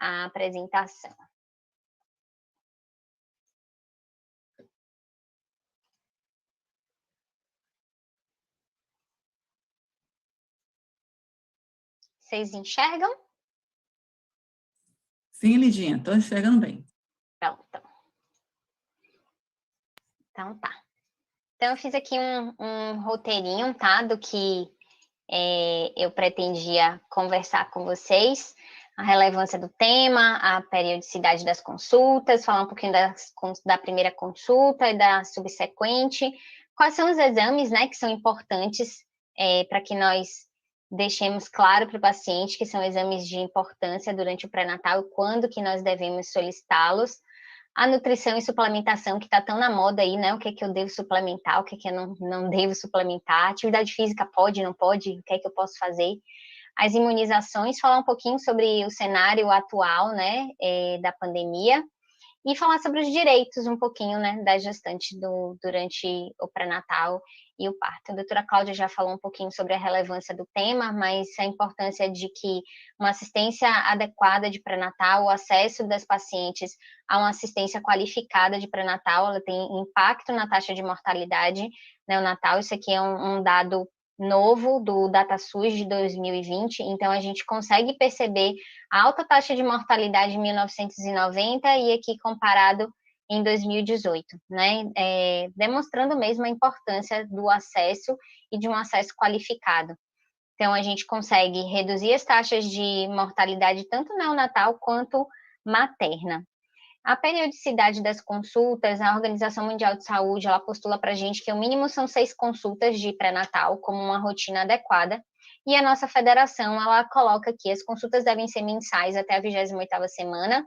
a apresentação. Vocês enxergam? Sim, Lidinha, estou enxergando bem. Pronto. Então, tá. Então, eu fiz aqui um roteirinho, tá? Do que eu pretendia conversar com vocês. A relevância do tema, a periodicidade das consultas, falar um pouquinho da primeira consulta e da subsequente. Quais são os exames, né, que são importantes para que nós deixemos claro para o paciente que são exames de importância durante o pré-natal e quando que nós devemos solicitá-los. A nutrição e suplementação, que está tão na moda aí, né? O que é que eu devo suplementar, o que é que eu não devo suplementar. Atividade física pode, não pode, o que é que eu posso fazer. As imunizações, falar um pouquinho sobre o cenário atual, né, da pandemia. E falar sobre os direitos um pouquinho, né, da gestante durante o pré-natal e o parto. A doutora Cláudia já falou um pouquinho sobre a relevância do tema, mas a importância de que uma assistência adequada de pré-natal, o acesso das pacientes a uma assistência qualificada de pré-natal, ela tem impacto na taxa de mortalidade neonatal. Isso aqui é um dado novo do DataSUS de 2020, então a gente consegue perceber a alta taxa de mortalidade em 1990 e aqui comparado em 2018, né? Demonstrando mesmo a importância do acesso e de um acesso qualificado. Então, a gente consegue reduzir as taxas de mortalidade tanto neonatal quanto materna. A periodicidade das consultas, a Organização Mundial de Saúde, ela postula para a gente que o mínimo são 6 consultas de pré-natal como uma rotina adequada, e a nossa federação, ela coloca que as consultas devem ser mensais até a 28ª semana,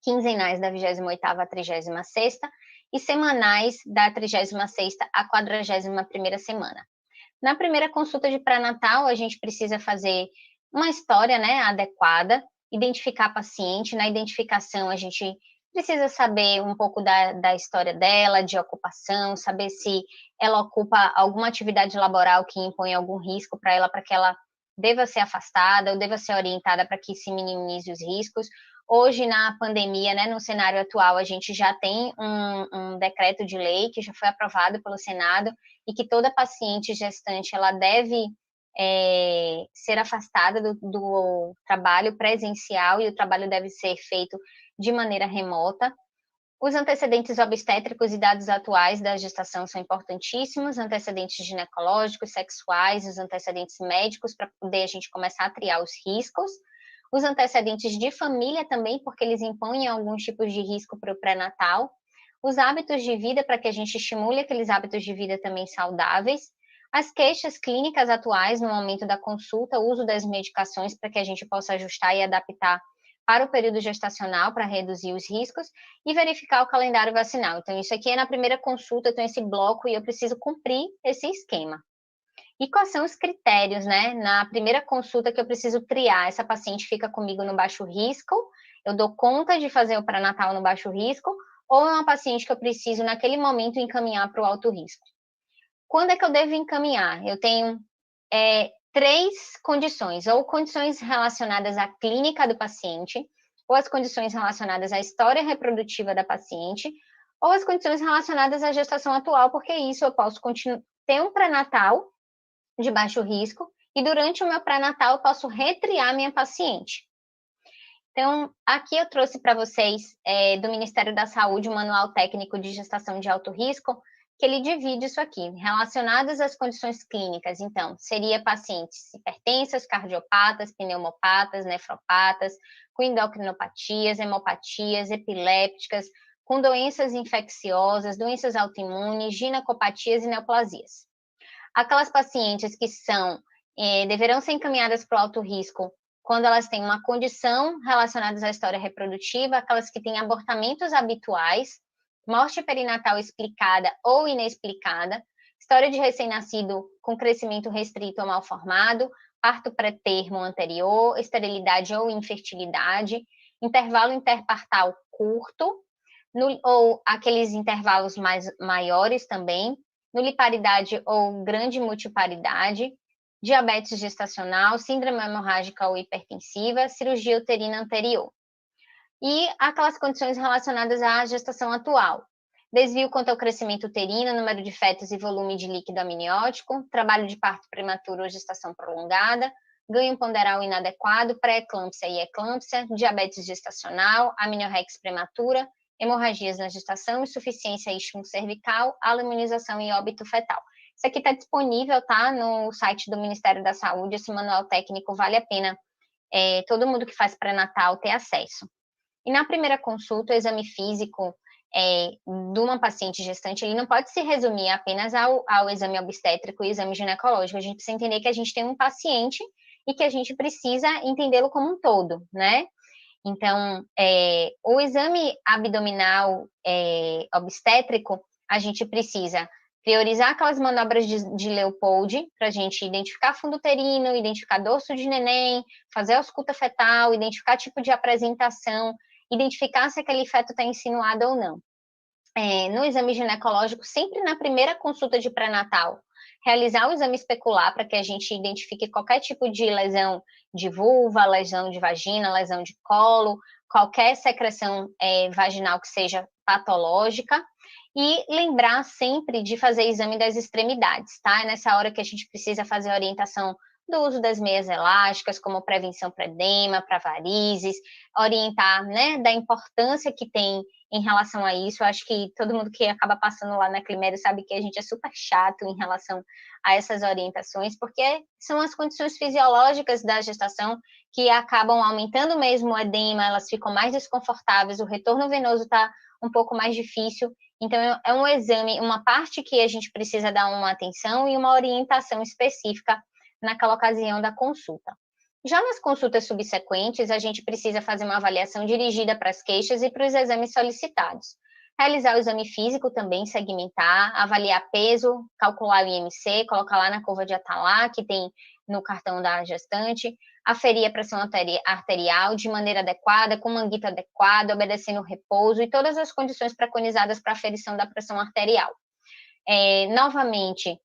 quinzenais da 28ª à 36ª, e semanais da 36ª à 41ª semana. Na primeira consulta de pré-natal, a gente precisa fazer uma história, né, adequada, identificar a paciente. Na identificação, a gente precisa saber um pouco da história dela, de ocupação, saber se ela ocupa alguma atividade laboral que impõe algum risco para ela, para que ela deva ser afastada ou deva ser orientada para que se minimize os riscos. Hoje, na pandemia, né, no cenário atual, a gente já tem um decreto de lei que já foi aprovado pelo Senado e que toda paciente gestante ela deve ser afastada do trabalho presencial e o trabalho deve ser feito de maneira remota. Os antecedentes obstétricos e dados atuais da gestação são importantíssimos, antecedentes ginecológicos, sexuais, os antecedentes médicos, para poder a gente começar a triar os riscos. Os antecedentes de família também, porque eles impõem alguns tipos de risco para o pré-natal. Os hábitos de vida, para que a gente estimule aqueles hábitos de vida também saudáveis. As queixas clínicas atuais no momento da consulta, o uso das medicações para que a gente possa ajustar e adaptar para o período gestacional, para reduzir os riscos, e verificar o calendário vacinal. Então, isso aqui é na primeira consulta, eu tenho esse bloco e eu preciso cumprir esse esquema. E quais são os critérios, né? Na primeira consulta que eu preciso triar, essa paciente fica comigo no baixo risco, eu dou conta de fazer o pré-natal no baixo risco, ou é uma paciente que eu preciso, naquele momento, encaminhar para o alto risco? Quando é que eu devo encaminhar? Eu tenho 3 condições, ou condições relacionadas à clínica do paciente, ou as condições relacionadas à história reprodutiva da paciente, ou as condições relacionadas à gestação atual, porque isso eu posso ter um pré-natal de baixo risco, e durante o meu pré-natal eu posso retriar minha paciente. Então, aqui eu trouxe para vocês, do Ministério da Saúde, o Manual Técnico de Gestação de Alto Risco, que ele divide isso aqui, relacionadas às condições clínicas. Então, seria pacientes hipertensas, cardiopatas, pneumopatas, nefropatas, com endocrinopatias, hemopatias, epilépticas, com doenças infecciosas, doenças autoimunes, ginecopatias e neoplasias. Aquelas pacientes que deverão ser encaminhadas para o alto risco quando elas têm uma condição relacionada à história reprodutiva, aquelas que têm abortamentos habituais, morte perinatal explicada ou inexplicada, história de recém-nascido com crescimento restrito ou mal formado, parto pré-termo anterior, esterilidade ou infertilidade, intervalo interpartal curto, ou aqueles intervalos maiores também, nuliparidade ou grande multiparidade, diabetes gestacional, síndrome hemorrágica ou hipertensiva, cirurgia uterina anterior. E aquelas condições relacionadas à gestação atual. Desvio quanto ao crescimento uterino, número de fetos e volume de líquido amniótico, trabalho de parto prematuro ou gestação prolongada, ganho ponderal inadequado, pré-eclâmpsia e eclâmpsia, diabetes gestacional, amniorrex prematura, hemorragias na gestação, insuficiência istmo-cervical, alemunização e óbito fetal. Isso aqui está disponível, tá, no site do Ministério da Saúde, esse manual técnico vale a pena todo mundo que faz pré-natal ter acesso. E na primeira consulta, o exame físico de uma paciente gestante, ele não pode se resumir apenas ao exame obstétrico e exame ginecológico. A gente precisa entender que a gente tem um paciente e que a gente precisa entendê-lo como um todo, né? Então, o exame abdominal obstétrico, a gente precisa priorizar aquelas manobras de Leopold, para a gente identificar fundo uterino, identificar dorso de neném, fazer a ausculta fetal, identificar tipo de apresentação, identificar se aquele feto está insinuado ou não. No exame ginecológico, sempre na primeira consulta de pré-natal, realizar o exame especular para que a gente identifique qualquer tipo de lesão de vulva, lesão de vagina, lesão de colo, qualquer secreção vaginal que seja patológica, e lembrar sempre de fazer exame das extremidades, tá? É nessa hora que a gente precisa fazer a orientação do uso das meias elásticas, como prevenção para edema, para varizes, orientar, né, da importância que tem em relação a isso. Eu acho que todo mundo que acaba passando lá na Climério sabe que a gente é super chato em relação a essas orientações, porque são as condições fisiológicas da gestação que acabam aumentando mesmo o edema, elas ficam mais desconfortáveis, o retorno venoso está um pouco mais difícil. Então, é um exame, uma parte que a gente precisa dar uma atenção e uma orientação específica naquela ocasião da consulta. Já nas consultas subsequentes, a gente precisa fazer uma avaliação dirigida para as queixas e para os exames solicitados. Realizar o exame físico também, segmentar, avaliar peso, calcular o IMC, colocar lá na curva de Atalar, que tem no cartão da gestante, aferir a pressão arterial de maneira adequada, com manguito adequado, obedecendo o repouso e todas as condições preconizadas para aferição da pressão arterial. Novamente,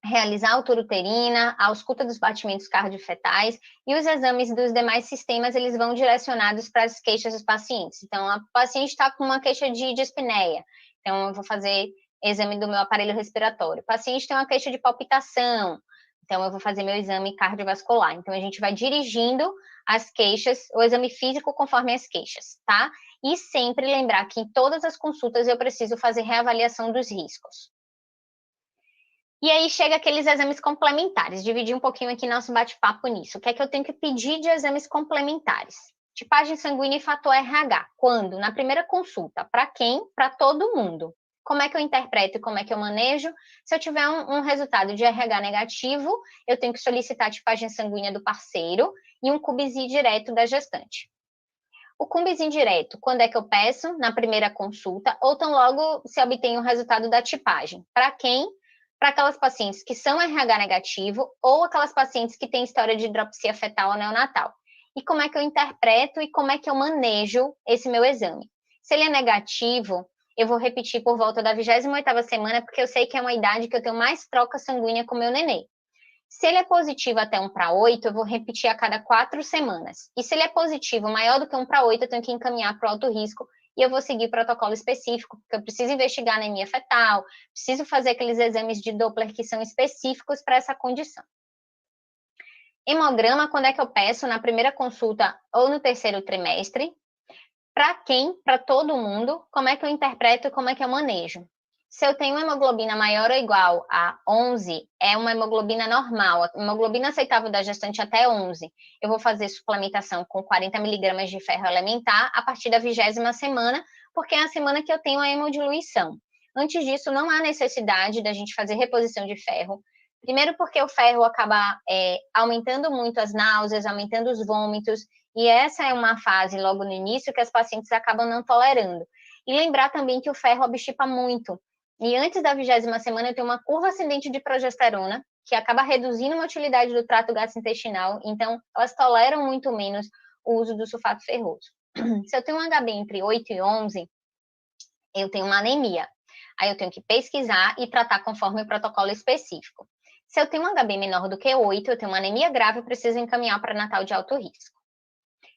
realizar a altura uterina, a ausculta dos batimentos cardiofetais e os exames dos demais sistemas, eles vão direcionados para as queixas dos pacientes. Então, a paciente está com uma queixa de dispneia, então eu vou fazer exame do meu aparelho respiratório. O paciente tem uma queixa de palpitação, então eu vou fazer meu exame cardiovascular. Então, a gente vai dirigindo as queixas, o exame físico conforme as queixas, tá? E sempre lembrar que em todas as consultas eu preciso fazer reavaliação dos riscos. E aí chega aqueles exames complementares, dividir um pouquinho aqui nosso bate-papo nisso. O que é que eu tenho que pedir de exames complementares? Tipagem sanguínea e fator RH. Quando? Na primeira consulta. Para quem? Para todo mundo. Como é que eu interpreto e como é que eu manejo? Se eu tiver um resultado de RH negativo, eu tenho que solicitar a tipagem sanguínea do parceiro e um CUBIZI direto da gestante. O CUBIZI direto, quando é que eu peço? Na primeira consulta, ou tão logo se obtém o resultado da tipagem. Para quem? para aquelas pacientes que são RH negativo ou aquelas pacientes que têm história de hidropsia fetal ou neonatal. E como é que eu interpreto e como é que eu manejo esse meu exame? Se ele é negativo, eu vou repetir por volta da 28ª semana, porque eu sei que é uma idade que eu tenho mais troca sanguínea com o meu nenê. Se ele é positivo até 1/8, eu vou repetir a cada 4 semanas. E se ele é positivo maior do que 1/8, eu tenho que encaminhar para o alto risco e eu vou seguir protocolo específico, porque eu preciso investigar anemia fetal, preciso fazer aqueles exames de Doppler que são específicos para essa condição. Hemograma, quando é que eu peço? Na primeira consulta ou no terceiro trimestre. Para quem? Para todo mundo. Como é que eu interpreto e como é que eu manejo? Se eu tenho uma hemoglobina maior ou igual a 11, é uma hemoglobina normal, a hemoglobina aceitável da gestante até 11. Eu vou fazer suplementação com 40 mg de ferro elementar a partir da 20ª semana, porque é a semana que eu tenho a hemodiluição. Antes disso, não há necessidade da gente fazer reposição de ferro. Primeiro porque o ferro acaba aumentando muito as náuseas, aumentando os vômitos, e essa é uma fase logo no início que as pacientes acabam não tolerando. E lembrar também que o ferro obstipa muito. E antes da 20ª semana, eu tenho uma curva ascendente de progesterona, que acaba reduzindo a motilidade do trato gastrointestinal, então elas toleram muito menos o uso do sulfato ferroso. Se eu tenho um HB entre 8 e 11, eu tenho uma anemia. Aí eu tenho que pesquisar e tratar conforme o protocolo específico. Se eu tenho um HB menor do que 8, eu tenho uma anemia grave e preciso encaminhar para natal de alto risco.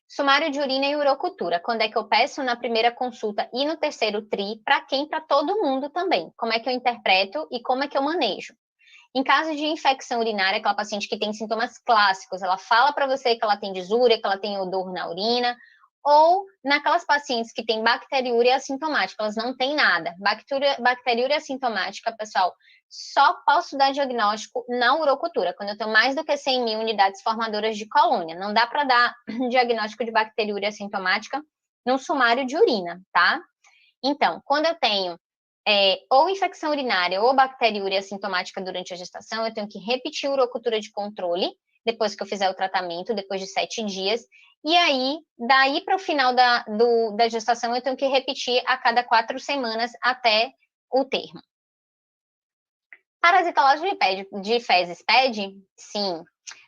Sumário de urina e urocultura. Quando é que eu peço? Na primeira consulta e no terceiro tri. Para quem? Para todo mundo também. Como é que eu interpreto e como é que eu manejo? Em caso de infecção urinária, aquela paciente que tem sintomas clássicos, ela fala para você que ela tem disúria, que ela tem odor na urina, ou naquelas pacientes que têm bacteriúria assintomática, elas não têm nada. Bacteriúria assintomática, pessoal, só posso dar diagnóstico na urocultura, quando eu tenho mais do que 100 mil unidades formadoras de colônia. Não dá para dar diagnóstico de bacteriúria assintomática no sumário de urina, tá? Então, quando eu tenho ou infecção urinária ou bacteriúria assintomática durante a gestação, eu tenho que repetir a urocultura de controle, depois que eu fizer o tratamento, depois de 7 dias, e aí, daí para o final da gestação, eu tenho que repetir a cada 4 semanas até o termo. Parasitológico de fezes pede? Sim.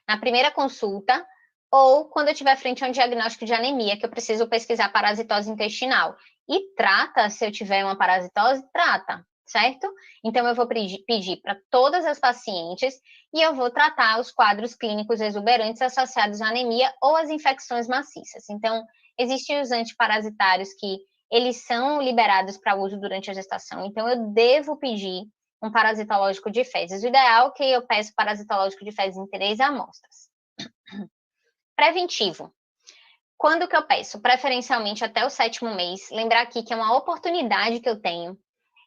Na primeira consulta, ou quando eu estiver frente a um diagnóstico de anemia, que eu preciso pesquisar parasitose intestinal. E trata, se eu tiver uma parasitose, trata, certo? Então, eu vou pedir para todas as pacientes e eu vou tratar os quadros clínicos exuberantes associados à anemia ou às infecções maciças. Então, existem os antiparasitários que eles são liberados para uso durante a gestação. Então, eu devo pedir um parasitológico de fezes. O ideal é que eu peço parasitológico de fezes em 3 amostras. Preventivo. Quando que eu peço? Preferencialmente até o 7º mês. Lembrar aqui que é uma oportunidade que eu tenho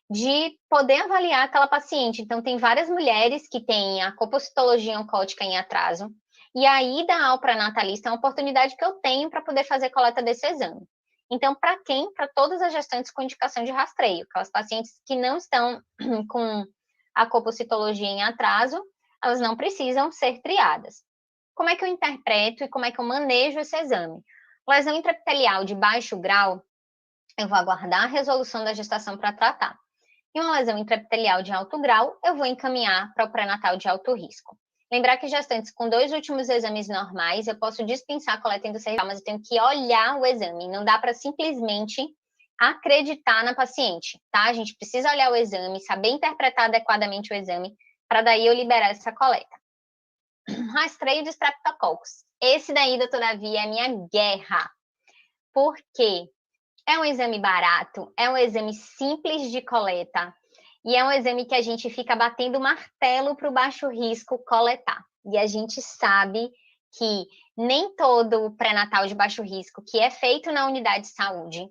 de poder avaliar aquela paciente. Então, tem várias mulheres que têm a copocitologia oncótica em atraso, e a ida ao pré-natalista é uma oportunidade que eu tenho para poder fazer coleta desse exame. Então, para quem? Para todas as gestantes com indicação de rastreio, aquelas pacientes que não estão com a copocitologia em atraso, elas não precisam ser triadas. Como é que eu interpreto e como é que eu manejo esse exame? Lesão intraepitelial de baixo grau, eu vou aguardar a resolução da gestação para tratar. E uma lesão intraepitelial de alto grau, eu vou encaminhar para o pré-natal de alto risco. Lembrar que gestantes com 2 últimos exames normais, eu posso dispensar a coleta endocervical, mas eu tenho que olhar o exame. Não dá para simplesmente acreditar na paciente, tá? A gente precisa olhar o exame, saber interpretar adequadamente o exame, para daí eu liberar essa coleta. Rastreio de Streptococcus. Esse daí, doutora Davi, é a minha guerra. Por quê? É um exame barato, é um exame simples de coleta e é um exame que a gente fica batendo martelo para o baixo risco coletar. E a gente sabe que nem todo o pré-natal de baixo risco que é feito na unidade de saúde,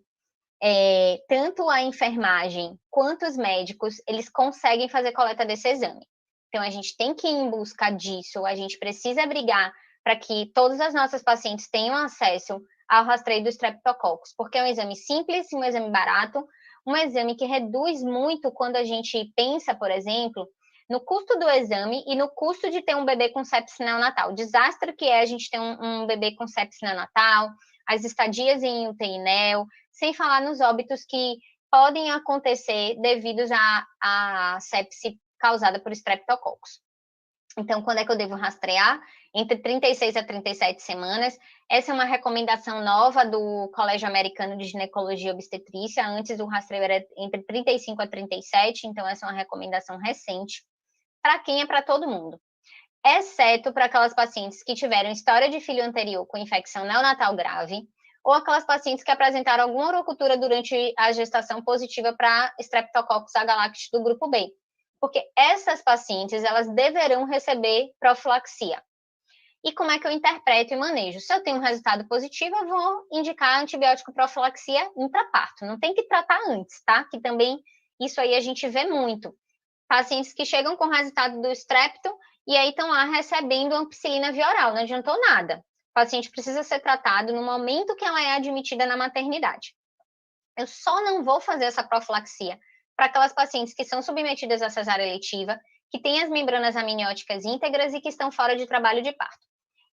tanto a enfermagem quanto os médicos, eles conseguem fazer coleta desse exame. Então, a gente tem que ir em busca disso, a gente precisa brigar para que todas as nossas pacientes tenham acesso ao rastreio do Streptococcus, porque é um exame simples, um exame barato, um exame que reduz muito quando a gente pensa, por exemplo, no custo do exame e no custo de ter um bebê com sepsis neonatal. O desastre que é a gente ter um bebê com sepsis neonatal, as estadias em UTI neo, sem falar nos óbitos que podem acontecer devidos à sepse causada por Streptococcus. Então, quando é que eu devo rastrear? Entre 36 a 37 semanas. Essa é uma recomendação nova do Colégio Americano de Ginecologia e Obstetrícia. Antes, o rastreio era entre 35 a 37, então essa é uma recomendação recente. Para quem? É para todo mundo. Exceto para aquelas pacientes que tiveram história de filho anterior com infecção neonatal grave, ou aquelas pacientes que apresentaram alguma urocultura durante a gestação positiva para Streptococcus agalactis do grupo B. Porque essas pacientes, elas deverão receber profilaxia. E como é que eu interpreto e manejo? Se eu tenho um resultado positivo, eu vou indicar antibiótico profilaxia intraparto. Não tem que tratar antes, tá? Que também isso aí a gente vê muito. Pacientes que chegam com resultado do strepto e aí estão lá recebendo ampicilina via oral, não adiantou nada. O paciente precisa ser tratado no momento que ela é admitida na maternidade. Eu só não vou fazer essa profilaxia para aquelas pacientes que são submetidas à cesárea eletiva, que têm as membranas amnióticas íntegras e que estão fora de trabalho de parto.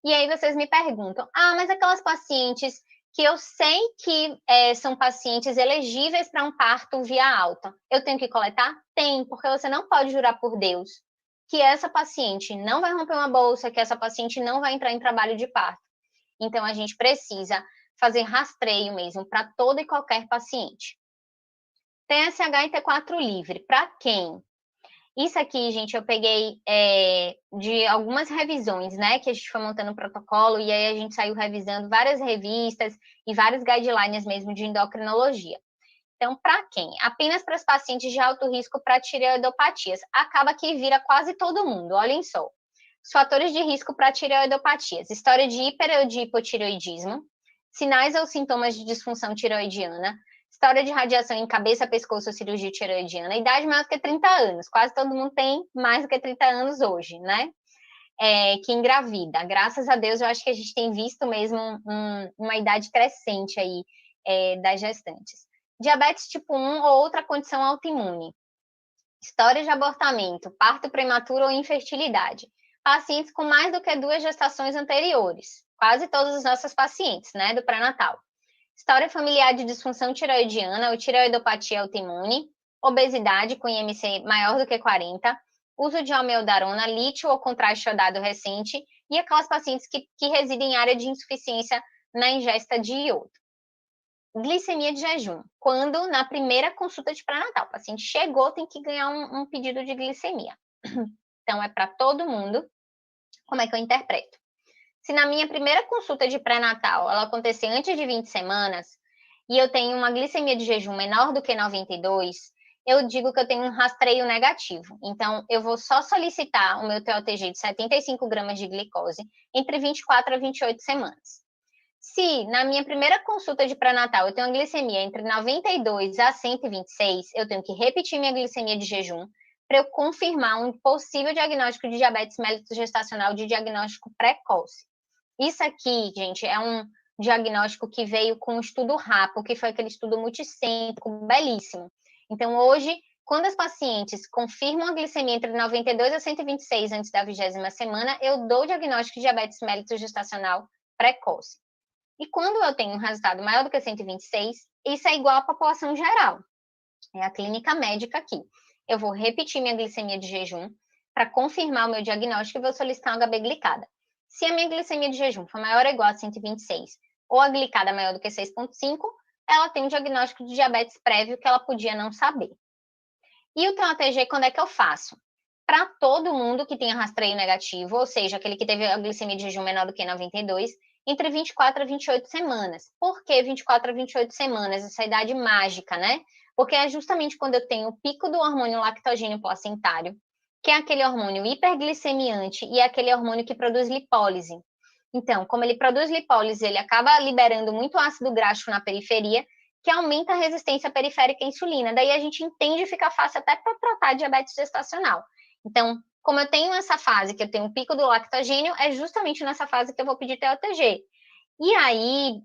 E aí vocês me perguntam, mas aquelas pacientes que eu sei que são pacientes elegíveis para um parto via alta, eu tenho que coletar? Tem, porque você não pode jurar por Deus que essa paciente não vai romper uma bolsa, que essa paciente não vai entrar em trabalho de parto. Então, a gente precisa fazer rastreio mesmo para todo e qualquer paciente. TSH e T4 livre, para quem? Isso aqui, gente, eu peguei de algumas revisões, né, que a gente foi montando o protocolo, e aí a gente saiu revisando várias revistas e vários guidelines mesmo de endocrinologia. Então, para quem? Apenas para os pacientes de alto risco para tireoidopatias. Acaba que vira quase todo mundo, olhem só. Os fatores de risco para tireoidopatias: história de hiper ou de hipotireoidismo, sinais ou sintomas de disfunção tireoidiana, história de radiação em cabeça, pescoço ou cirurgia tireoidiana, idade maior do que 30 anos. Quase todo mundo tem mais do que 30 anos hoje, né? Que engravida. Graças a Deus, eu acho que a gente tem visto mesmo uma idade crescente aí das gestantes. Diabetes tipo 1 ou outra condição autoimune. História de abortamento, parto prematuro ou infertilidade. Pacientes com mais do que 2 gestações anteriores. Quase todos os nossos pacientes, né, do pré-natal. História familiar de disfunção tireoidiana ou tireoidopatia autoimune. Obesidade com IMC maior do que 40. Uso de almeodarona, lítio ou contraste iodado recente. E aquelas pacientes que residem em área de insuficiência na ingesta de iodo. Glicemia de jejum, quando na primeira consulta de pré-natal, o paciente chegou, tem que ganhar um pedido de glicemia. Então, é para todo mundo. Como é que eu interpreto? Se na minha primeira consulta de pré-natal, ela acontecer antes de 20 semanas, e eu tenho uma glicemia de jejum menor do que 92, eu digo que eu tenho um rastreio negativo. Então, eu vou só solicitar o meu TOTG de 75 gramas de glicose entre 24 a 28 semanas. Se na minha primeira consulta de pré-natal eu tenho uma glicemia entre 92 a 126, eu tenho que repetir minha glicemia de jejum para eu confirmar um possível diagnóstico de diabetes mellitus gestacional de diagnóstico precoce. Isso aqui, gente, é um diagnóstico que veio com o estudo RAPO, que foi aquele estudo multicêntrico, belíssimo. Então, hoje, quando as pacientes confirmam a glicemia entre 92 a 126 antes da 20ª semana, eu dou o diagnóstico de diabetes mellitus gestacional precoce. E quando eu tenho um resultado maior do que 126, isso é igual à população geral. É a clínica médica aqui. Eu vou repetir minha glicemia de jejum para confirmar o meu diagnóstico e vou solicitar uma HB glicada. Se a minha glicemia de jejum for maior ou igual a 126 ou a glicada maior do que 6,5, ela tem um diagnóstico de diabetes prévio que ela podia não saber. E o TOTG, quando é que eu faço? Para todo mundo que tenha rastreio negativo, ou seja, aquele que teve a glicemia de jejum menor do que 92, entre 24 a 28 semanas. Por que 24 a 28 semanas? Essa idade mágica, né? Porque é justamente quando eu tenho o pico do hormônio lactogênio placentário, que é aquele hormônio hiperglicemiante e é aquele hormônio que produz lipólise. Então, como ele produz lipólise, ele acaba liberando muito ácido graxo na periferia, que aumenta a resistência periférica à insulina. Daí a gente entende e fica fácil até para tratar diabetes gestacional. Então, como eu tenho essa fase que eu tenho um pico do lactogênio, é justamente nessa fase que eu vou pedir TOTG. E aí,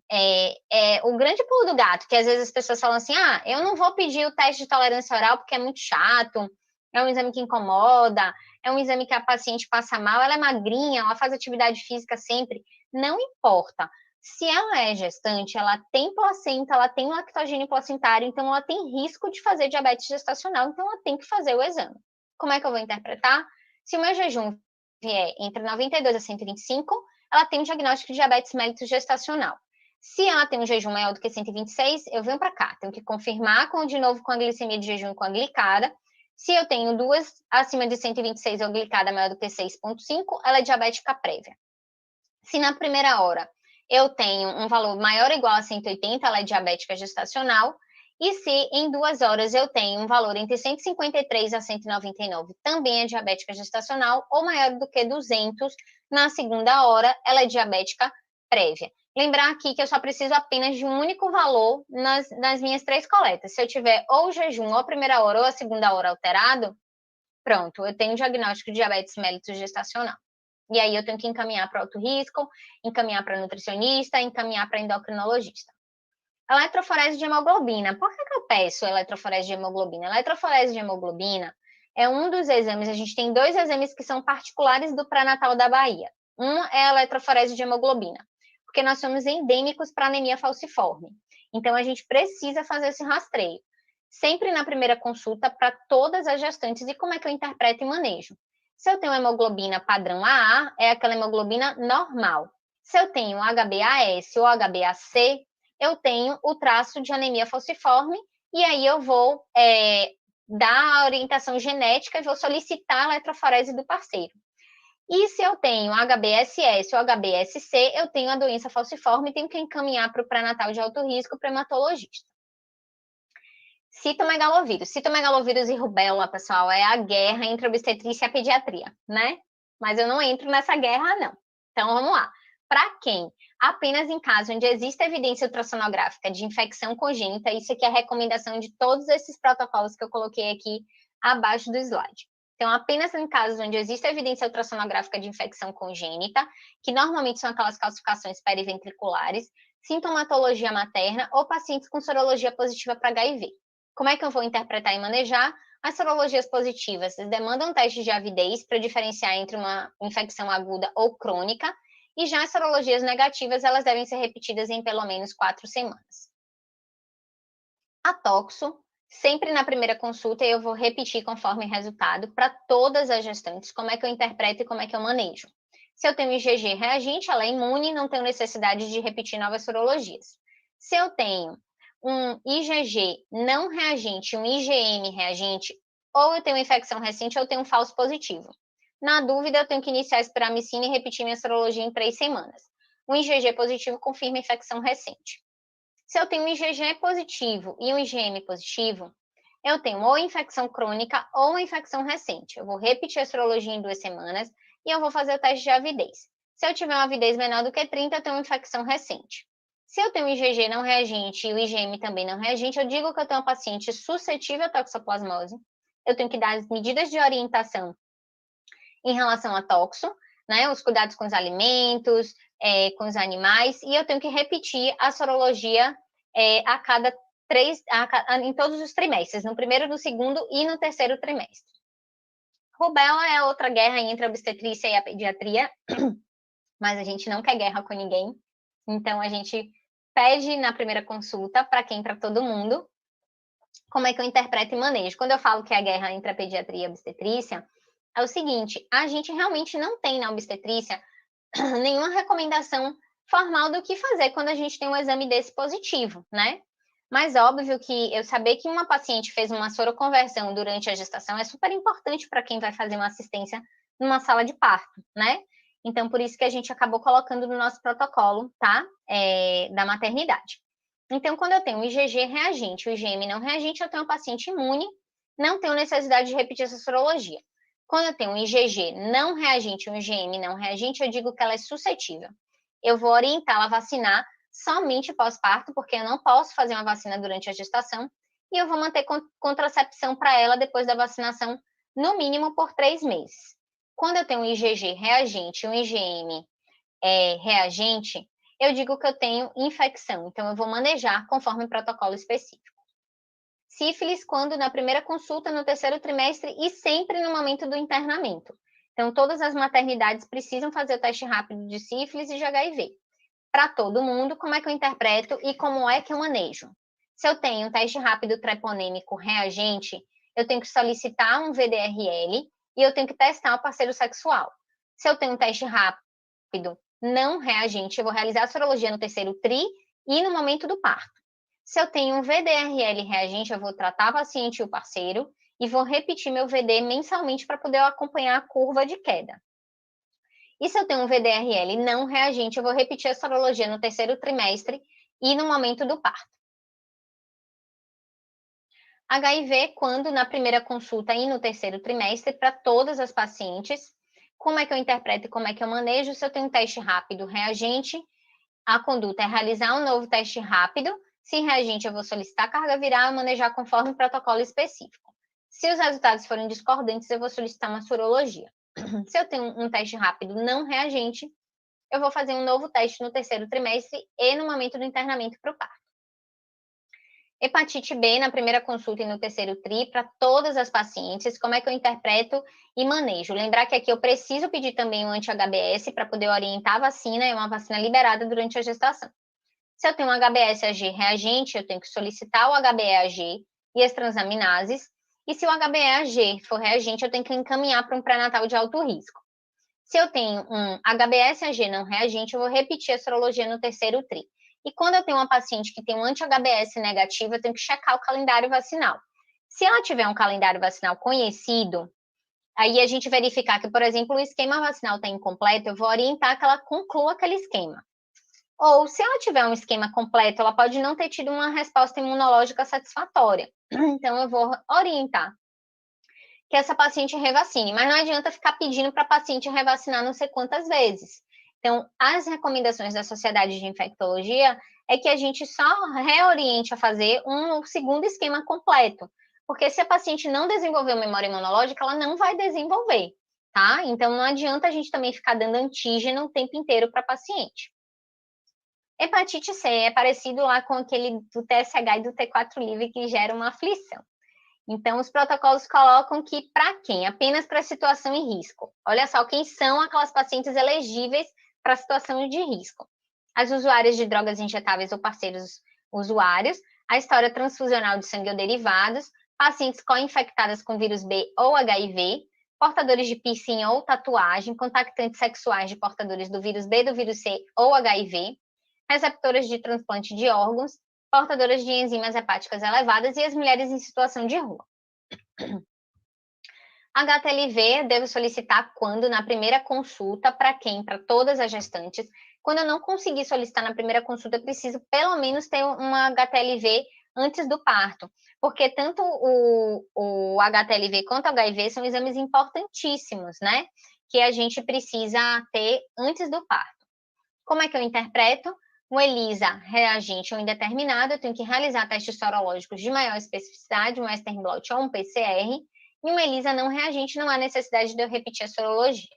o grande pulo do gato, que às vezes as pessoas falam assim, eu não vou pedir o teste de tolerância oral porque é muito chato, é um exame que incomoda, é um exame que a paciente passa mal, ela é magrinha, ela faz atividade física sempre. Não importa. Se ela é gestante, ela tem placenta, ela tem lactogênio placentário, então ela tem risco de fazer diabetes gestacional, então ela tem que fazer o exame. Como é que eu vou interpretar? Se o meu jejum vier entre 92 a 125, ela tem um diagnóstico de diabetes mellitus gestacional. Se ela tem um jejum maior do que 126, eu venho para cá. Tenho que confirmar de novo com a glicemia de jejum e com a glicada. Se eu tenho duas acima de 126 ou glicada maior do que 6,5, ela é diabética prévia. Se na primeira hora eu tenho um valor maior ou igual a 180, ela é diabética gestacional. E se em 2 horas eu tenho um valor entre 153 a 199, também é diabética gestacional, ou maior do que 200, na segunda hora, ela é diabética prévia. Lembrar aqui que eu só preciso apenas de um único valor nas minhas 3 coletas. Se eu tiver ou o jejum, ou a primeira hora, ou a segunda hora alterado, pronto, eu tenho diagnóstico de diabetes mellitus gestacional. E aí eu tenho que encaminhar para alto risco, encaminhar para nutricionista, encaminhar para endocrinologista. Eletroforese de hemoglobina. Por que eu peço eletroforese de hemoglobina? Eletroforese de hemoglobina é um dos exames, a gente tem 2 exames que são particulares do pré-natal da Bahia. Um é a eletroforese de hemoglobina, porque nós somos endêmicos para anemia falciforme. Então, a gente precisa fazer esse rastreio. Sempre na primeira consulta, para todas as gestantes, e como é que eu interpreto e manejo? Se eu tenho hemoglobina padrão AA, é aquela hemoglobina normal. Se eu tenho HbAS ou HbAc, eu tenho o traço de anemia falciforme, e aí eu vou dar a orientação genética e vou solicitar a eletroforese do parceiro. E se eu tenho HBSS ou HBSC, eu tenho a doença falciforme e tenho que encaminhar para o pré-natal de alto risco para o hematologista. Citomegalovírus. Citomegalovírus e rubéola, pessoal, é a guerra entre a obstetrícia e a pediatria, né? Mas eu não entro nessa guerra, não. Então, vamos lá. Para quem? Apenas em caso onde existe evidência ultrassonográfica de infecção congênita, isso aqui é a recomendação de todos esses protocolos que eu coloquei aqui abaixo do slide. Então, apenas em casos onde existe evidência ultrassonográfica de infecção congênita, que normalmente são aquelas calcificações periventriculares, sintomatologia materna ou pacientes com sorologia positiva para HIV. Como é que eu vou interpretar e manejar? As sorologias positivas demandam testes de avidez para diferenciar entre uma infecção aguda ou crônica, e já as sorologias negativas, elas devem ser repetidas em pelo menos 4 semanas. A toxo, sempre na primeira consulta, eu vou repetir conforme resultado para todas as gestantes, como é que eu interpreto e como é que eu manejo. Se eu tenho IgG reagente, ela é imune, não tenho necessidade de repetir novas sorologias. Se eu tenho um IgG não reagente, um IgM reagente, ou eu tenho infecção recente ou eu tenho um falso positivo. Na dúvida, eu tenho que iniciar a espiramicina e repetir minha sorologia em 3 semanas. Um IgG positivo confirma infecção recente. Se eu tenho um IgG positivo e um IgM positivo, eu tenho ou infecção crônica ou uma infecção recente. Eu vou repetir a sorologia em 2 semanas e eu vou fazer o teste de avidez. Se eu tiver uma avidez menor do que 30, eu tenho uma infecção recente. Se eu tenho um IgG não reagente e o IgM também não reagente, eu digo que eu tenho um paciente suscetível à toxoplasmose. Eu tenho que dar as medidas de orientação em relação a toxo, né, os cuidados com os alimentos, com os animais, e eu tenho que repetir a sorologia em todos os trimestres, no primeiro, no segundo e no terceiro trimestre. Rubéola é outra guerra entre a obstetrícia e a pediatria, mas a gente não quer guerra com ninguém, então a gente pede na primeira consulta, para todo mundo, como é que eu interpreto e manejo. Quando eu falo que é a guerra entre a pediatria e a obstetrícia, é o seguinte, a gente realmente não tem na obstetrícia nenhuma recomendação formal do que fazer quando a gente tem um exame desse positivo, né? Mas óbvio que eu saber que uma paciente fez uma soroconversão durante a gestação é super importante para quem vai fazer uma assistência numa sala de parto, né? Então, por isso que a gente acabou colocando no nosso protocolo, tá? Da maternidade. Então, quando eu tenho um IgG reagente e o IgM não reagente, eu tenho um paciente imune, não tenho necessidade de repetir essa sorologia. Quando eu tenho um IgG não reagente e um IgM não reagente, eu digo que ela é suscetível. Eu vou orientá-la a vacinar somente pós-parto, porque eu não posso fazer uma vacina durante a gestação, e eu vou manter contracepção para ela depois da vacinação, no mínimo por 3 meses. Quando eu tenho um IgG reagente e um IgM reagente, eu digo que eu tenho infecção, então eu vou manejar conforme o protocolo específico. Sífilis, quando na primeira consulta, no terceiro trimestre e sempre no momento do internamento. Então, todas as maternidades precisam fazer o teste rápido de sífilis e de HIV. Para todo mundo, como é que eu interpreto e como é que eu manejo? Se eu tenho um teste rápido treponêmico reagente, eu tenho que solicitar um VDRL e eu tenho que testar o parceiro sexual. Se eu tenho um teste rápido não reagente, eu vou realizar a sorologia no terceiro tri e no momento do parto. Se eu tenho um VDRL reagente, eu vou tratar a paciente e o parceiro e vou repetir meu VD mensalmente para poder acompanhar a curva de queda. E se eu tenho um VDRL não reagente, eu vou repetir a sorologia no terceiro trimestre e no momento do parto. HIV, quando na primeira consulta e no terceiro trimestre, para todas as pacientes. Como é que eu interpreto e como é que eu manejo? Se eu tenho um teste rápido reagente, a conduta é realizar um novo teste rápido. Se reagente, eu vou solicitar carga viral e manejar conforme protocolo específico. Se os resultados forem discordantes, eu vou solicitar uma sorologia. Se eu tenho um teste rápido não reagente, eu vou fazer um novo teste no terceiro trimestre e no momento do internamento para o parto. Hepatite B na primeira consulta e no terceiro tri para todas as pacientes. Como é que eu interpreto e manejo? Lembrar que aqui eu preciso pedir também um anti-HBS para poder orientar a vacina, é uma vacina liberada durante a gestação. Se eu tenho um HBsAg reagente, eu tenho que solicitar o HBeAg e as transaminases. E se o HBeAg for reagente, eu tenho que encaminhar para um pré-natal de alto risco. Se eu tenho um HBsAg não reagente, eu vou repetir a sorologia no terceiro tri. E quando eu tenho uma paciente que tem um anti-HBs negativo, eu tenho que checar o calendário vacinal. Se ela tiver um calendário vacinal conhecido, aí a gente verificar que, por exemplo, o esquema vacinal está incompleto, eu vou orientar que ela conclua aquele esquema. Ou, se ela tiver um esquema completo, ela pode não ter tido uma resposta imunológica satisfatória. Então, eu vou orientar que essa paciente revacine, mas não adianta ficar pedindo para a paciente revacinar não sei quantas vezes. Então, as recomendações da Sociedade de Infectologia é que a gente só reoriente a fazer um segundo esquema completo, porque se a paciente não desenvolveu memória imunológica, ela não vai desenvolver, tá? Então, não adianta a gente também ficar dando antígeno o tempo inteiro para a paciente. Hepatite C é parecido lá com aquele do TSH e do T4 livre que gera uma aflição. Então, os protocolos colocam que para quem? Apenas para situação em risco. Olha só, quem são aquelas pacientes elegíveis para situação de risco? As usuárias de drogas injetáveis ou parceiros usuários, a história transfusional de sangue ou derivados, pacientes co-infectadas com vírus B ou HIV, portadores de piercing ou tatuagem, contactantes sexuais de portadores do vírus B, do vírus C ou HIV, receptoras de transplante de órgãos, portadoras de enzimas hepáticas elevadas e as mulheres em situação de rua. HTLV devo solicitar quando? Na primeira consulta, para quem? Para todas as gestantes. Quando eu não conseguir solicitar na primeira consulta, eu preciso pelo menos ter uma HTLV antes do parto, porque tanto o HTLV quanto o HIV são exames importantíssimos, né? Que a gente precisa ter antes do parto. Como é que eu interpreto? Um ELISA reagente ou indeterminado, eu tenho que realizar testes sorológicos de maior especificidade, um Western blot ou um PCR, e um ELISA não reagente, não há necessidade de eu repetir a sorologia.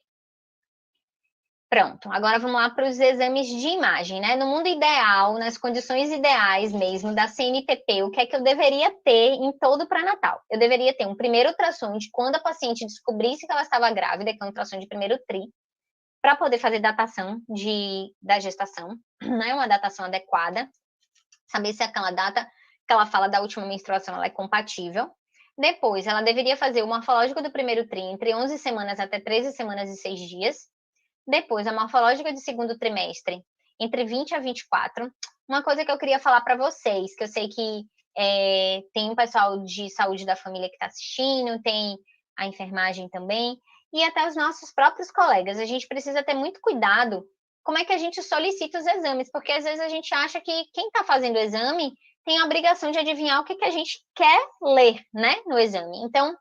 Pronto, agora vamos lá para os exames de imagem, né? No mundo ideal, nas condições ideais mesmo da CNPP, o que é que eu deveria ter em todo o pré-natal? Eu deveria ter um primeiro ultrassom de quando a paciente descobrisse que ela estava grávida, que é um ultrassom de primeiro tri, para poder fazer datação da gestação, né? Uma datação adequada, saber se aquela data que ela fala da última menstruação ela é compatível. Depois, ela deveria fazer o morfológico do primeiro tri entre 11 semanas até 13 semanas e 6 dias. Depois, a morfológica de segundo trimestre, entre 20 a 24. Uma coisa que eu queria falar para vocês, que eu sei que tem um pessoal de saúde da família que está assistindo, tem a enfermagem também, e até os nossos próprios colegas. A gente precisa ter muito cuidado como é que a gente solicita os exames, porque às vezes a gente acha que quem está fazendo o exame tem a obrigação de adivinhar o que a gente quer ler, né, no exame. Então,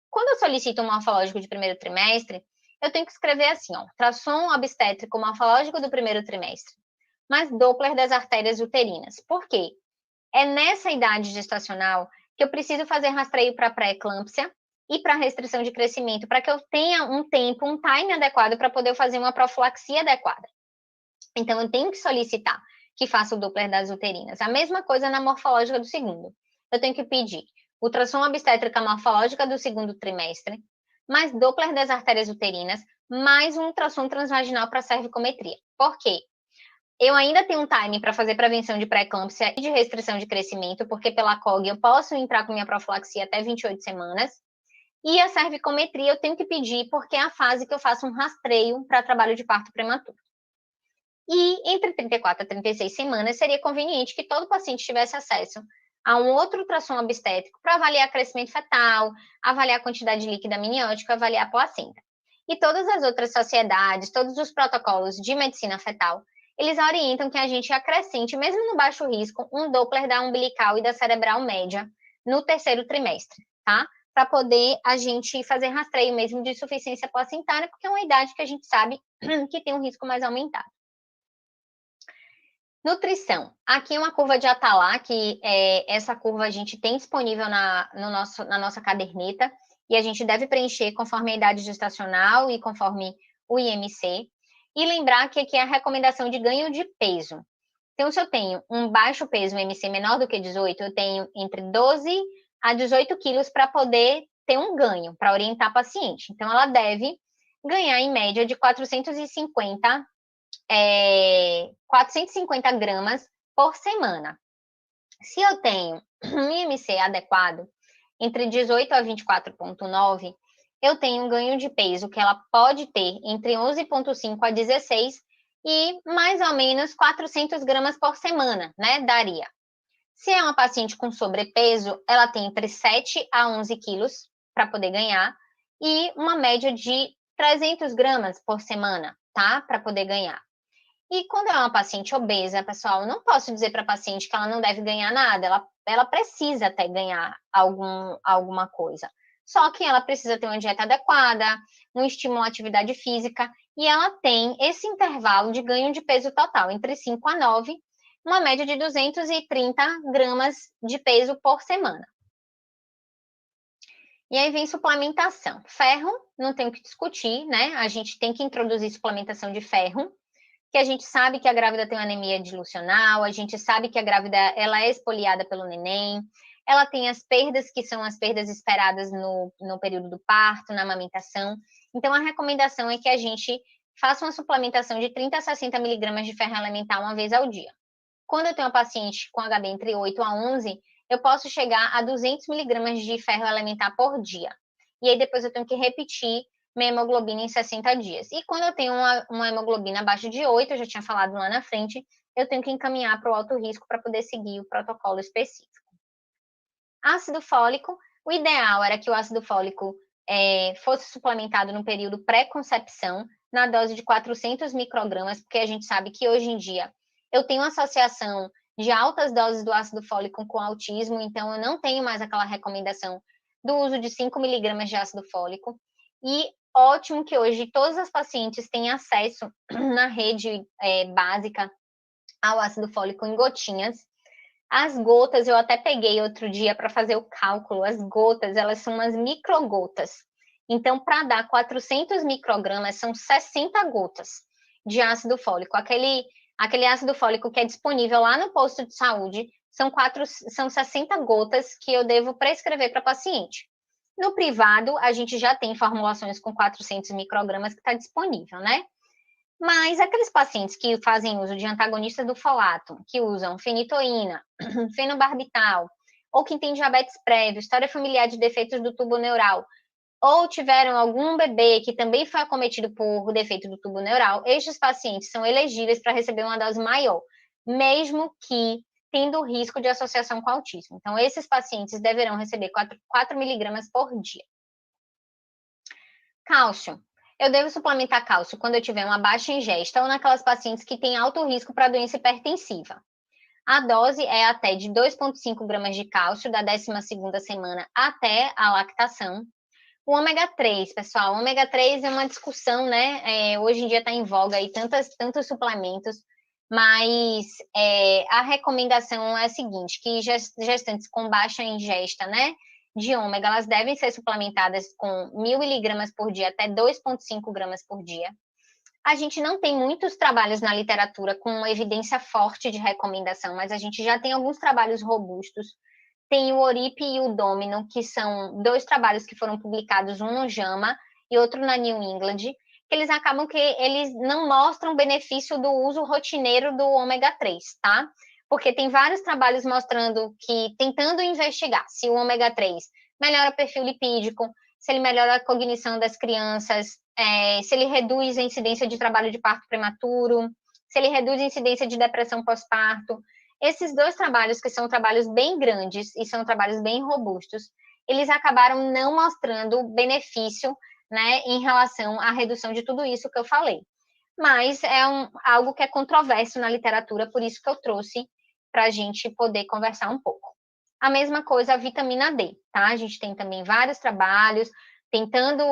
quando eu solicito um morfológico de primeiro trimestre, eu tenho que escrever assim, ó, ultrassom obstétrico morfológico do primeiro trimestre, mais Doppler das artérias uterinas. Por quê? É nessa idade gestacional que eu preciso fazer rastreio para pré-eclâmpsia e para restrição de crescimento, para que eu tenha um tempo, um time adequado para poder fazer uma profilaxia adequada. Então, eu tenho que solicitar que faça o Doppler das uterinas. A mesma coisa na morfológica do segundo. Eu tenho que pedir ultrassom obstétrica morfológica do segundo trimestre, mais Doppler das artérias uterinas, mais um ultrassom transvaginal para cervicometria. Por quê? Eu ainda tenho um time para fazer prevenção de pré-eclâmpsia e de restrição de crescimento, porque pela COG eu posso entrar com minha profilaxia até 28 semanas. E a cervicometria eu tenho que pedir, porque é a fase que eu faço um rastreio para trabalho de parto prematuro. E entre 34 a 36 semanas seria conveniente que todo paciente tivesse acesso a um outro ultrassom obstétrico para avaliar crescimento fetal, avaliar a quantidade líquida amniótica, avaliar a placenta. E todas as outras sociedades, todos os protocolos de medicina fetal, eles orientam que a gente acrescente, mesmo no baixo risco, um Doppler da umbilical e da cerebral média no terceiro trimestre, tá? Para poder a gente fazer rastreio mesmo de insuficiência placentária, porque é uma idade que a gente sabe que tem um risco mais aumentado. Nutrição. Aqui é uma curva de Atallah, que essa curva a gente tem disponível na nossa caderneta, e a gente deve preencher conforme a idade gestacional e conforme o IMC. E lembrar que aqui é a recomendação de ganho de peso. Então, se eu tenho um baixo peso, um IMC menor do que 18, eu tenho entre 12 a 18 quilos para poder ter um ganho, para orientar a paciente. Então, ela deve ganhar, em média, de 450 gramas por semana. Se eu tenho um IMC adequado, entre 18 a 24,9, eu tenho um ganho de peso que ela pode ter entre 11,5 a 16 e mais ou menos 400 gramas por semana, né? Daria. Se é uma paciente com sobrepeso, ela tem entre 7 a 11 quilos para poder ganhar e uma média de 300 gramas por semana, tá? Para poder ganhar. E quando é uma paciente obesa, pessoal, não posso dizer para a paciente que ela não deve ganhar nada, ela precisa até ganhar alguma coisa. Só que ela precisa ter uma dieta adequada, um estímulo à atividade física, e ela tem esse intervalo de ganho de peso total, entre 5 a 9, uma média de 230 gramas de peso por semana. E aí vem suplementação. Ferro, não tem o que discutir, né? A gente tem que introduzir suplementação de ferro, que a gente sabe que a grávida tem uma anemia dilucional, a gente sabe que a grávida ela é espoliada pelo neném, ela tem as perdas que são as perdas esperadas no período do parto, na amamentação. Então, a recomendação é que a gente faça uma suplementação de 30 a 60 miligramas de ferro elementar uma vez ao dia. Quando eu tenho uma paciente com HB entre 8 a 11, eu posso chegar a 200 miligramas de ferro elementar por dia. E aí, depois eu tenho que repetir minha hemoglobina em 60 dias. E quando eu tenho uma hemoglobina abaixo de 8, eu já tinha falado lá na frente, eu tenho que encaminhar para o alto risco para poder seguir o protocolo específico. Ácido fólico, o ideal era que o ácido fólico fosse suplementado no período pré-concepção, na dose de 400 microgramas, porque a gente sabe que hoje em dia eu tenho associação de altas doses do ácido fólico com autismo, então eu não tenho mais aquela recomendação do uso de 5 miligramas de ácido fólico. E ótimo que hoje todas as pacientes têm acesso na rede básica ao ácido fólico em gotinhas. As gotas, eu até peguei outro dia para fazer o cálculo, as gotas, elas são umas microgotas. Então, para dar 400 microgramas, são 60 gotas de ácido fólico. Aquele ácido fólico que é disponível lá no posto de saúde, são 60 gotas que eu devo prescrever para paciente. No privado, a gente já tem formulações com 400 microgramas que está disponível, né? Mas aqueles pacientes que fazem uso de antagonistas do folato, que usam fenitoína, fenobarbital, ou que têm diabetes prévio, história familiar de defeitos do tubo neural, ou tiveram algum bebê que também foi acometido por defeito do tubo neural, estes pacientes são elegíveis para receber uma dose maior, mesmo que tendo risco de associação com autismo. Então, esses pacientes deverão receber 4 miligramas por dia. Cálcio. Eu devo suplementar cálcio quando eu tiver uma baixa ingesta ou naquelas pacientes que têm alto risco para doença hipertensiva. A dose é até de 2,5 gramas de cálcio da 12ª semana até a lactação. O ômega 3, pessoal, o ômega 3 é uma discussão, né? Hoje em dia está em voga aí tantos suplementos, mas a recomendação é a seguinte, que gestantes com baixa ingesta, né, de ômega, elas devem ser suplementadas com 1.000 miligramas por dia até 2,5 gramas por dia. A gente não tem muitos trabalhos na literatura com uma evidência forte de recomendação, mas a gente já tem alguns trabalhos robustos. Tem o ORIP e o Domino, que são 2 trabalhos que foram publicados, um no JAMA e outro na New England, que eles acabam que eles não mostram benefício do uso rotineiro do ômega 3, tá? Porque tem vários trabalhos mostrando que, tentando investigar se o ômega 3 melhora o perfil lipídico, se ele melhora a cognição das crianças, se ele reduz a incidência de trabalho de parto prematuro, se ele reduz a incidência de depressão pós-parto. Esses dois trabalhos, que são trabalhos bem grandes e são trabalhos bem robustos, eles acabaram não mostrando benefício, né, em relação à redução de tudo isso que eu falei. Mas é algo que é controverso na literatura, por isso que eu trouxe para a gente poder conversar um pouco. A mesma coisa a vitamina D, tá? A gente tem também vários trabalhos tentando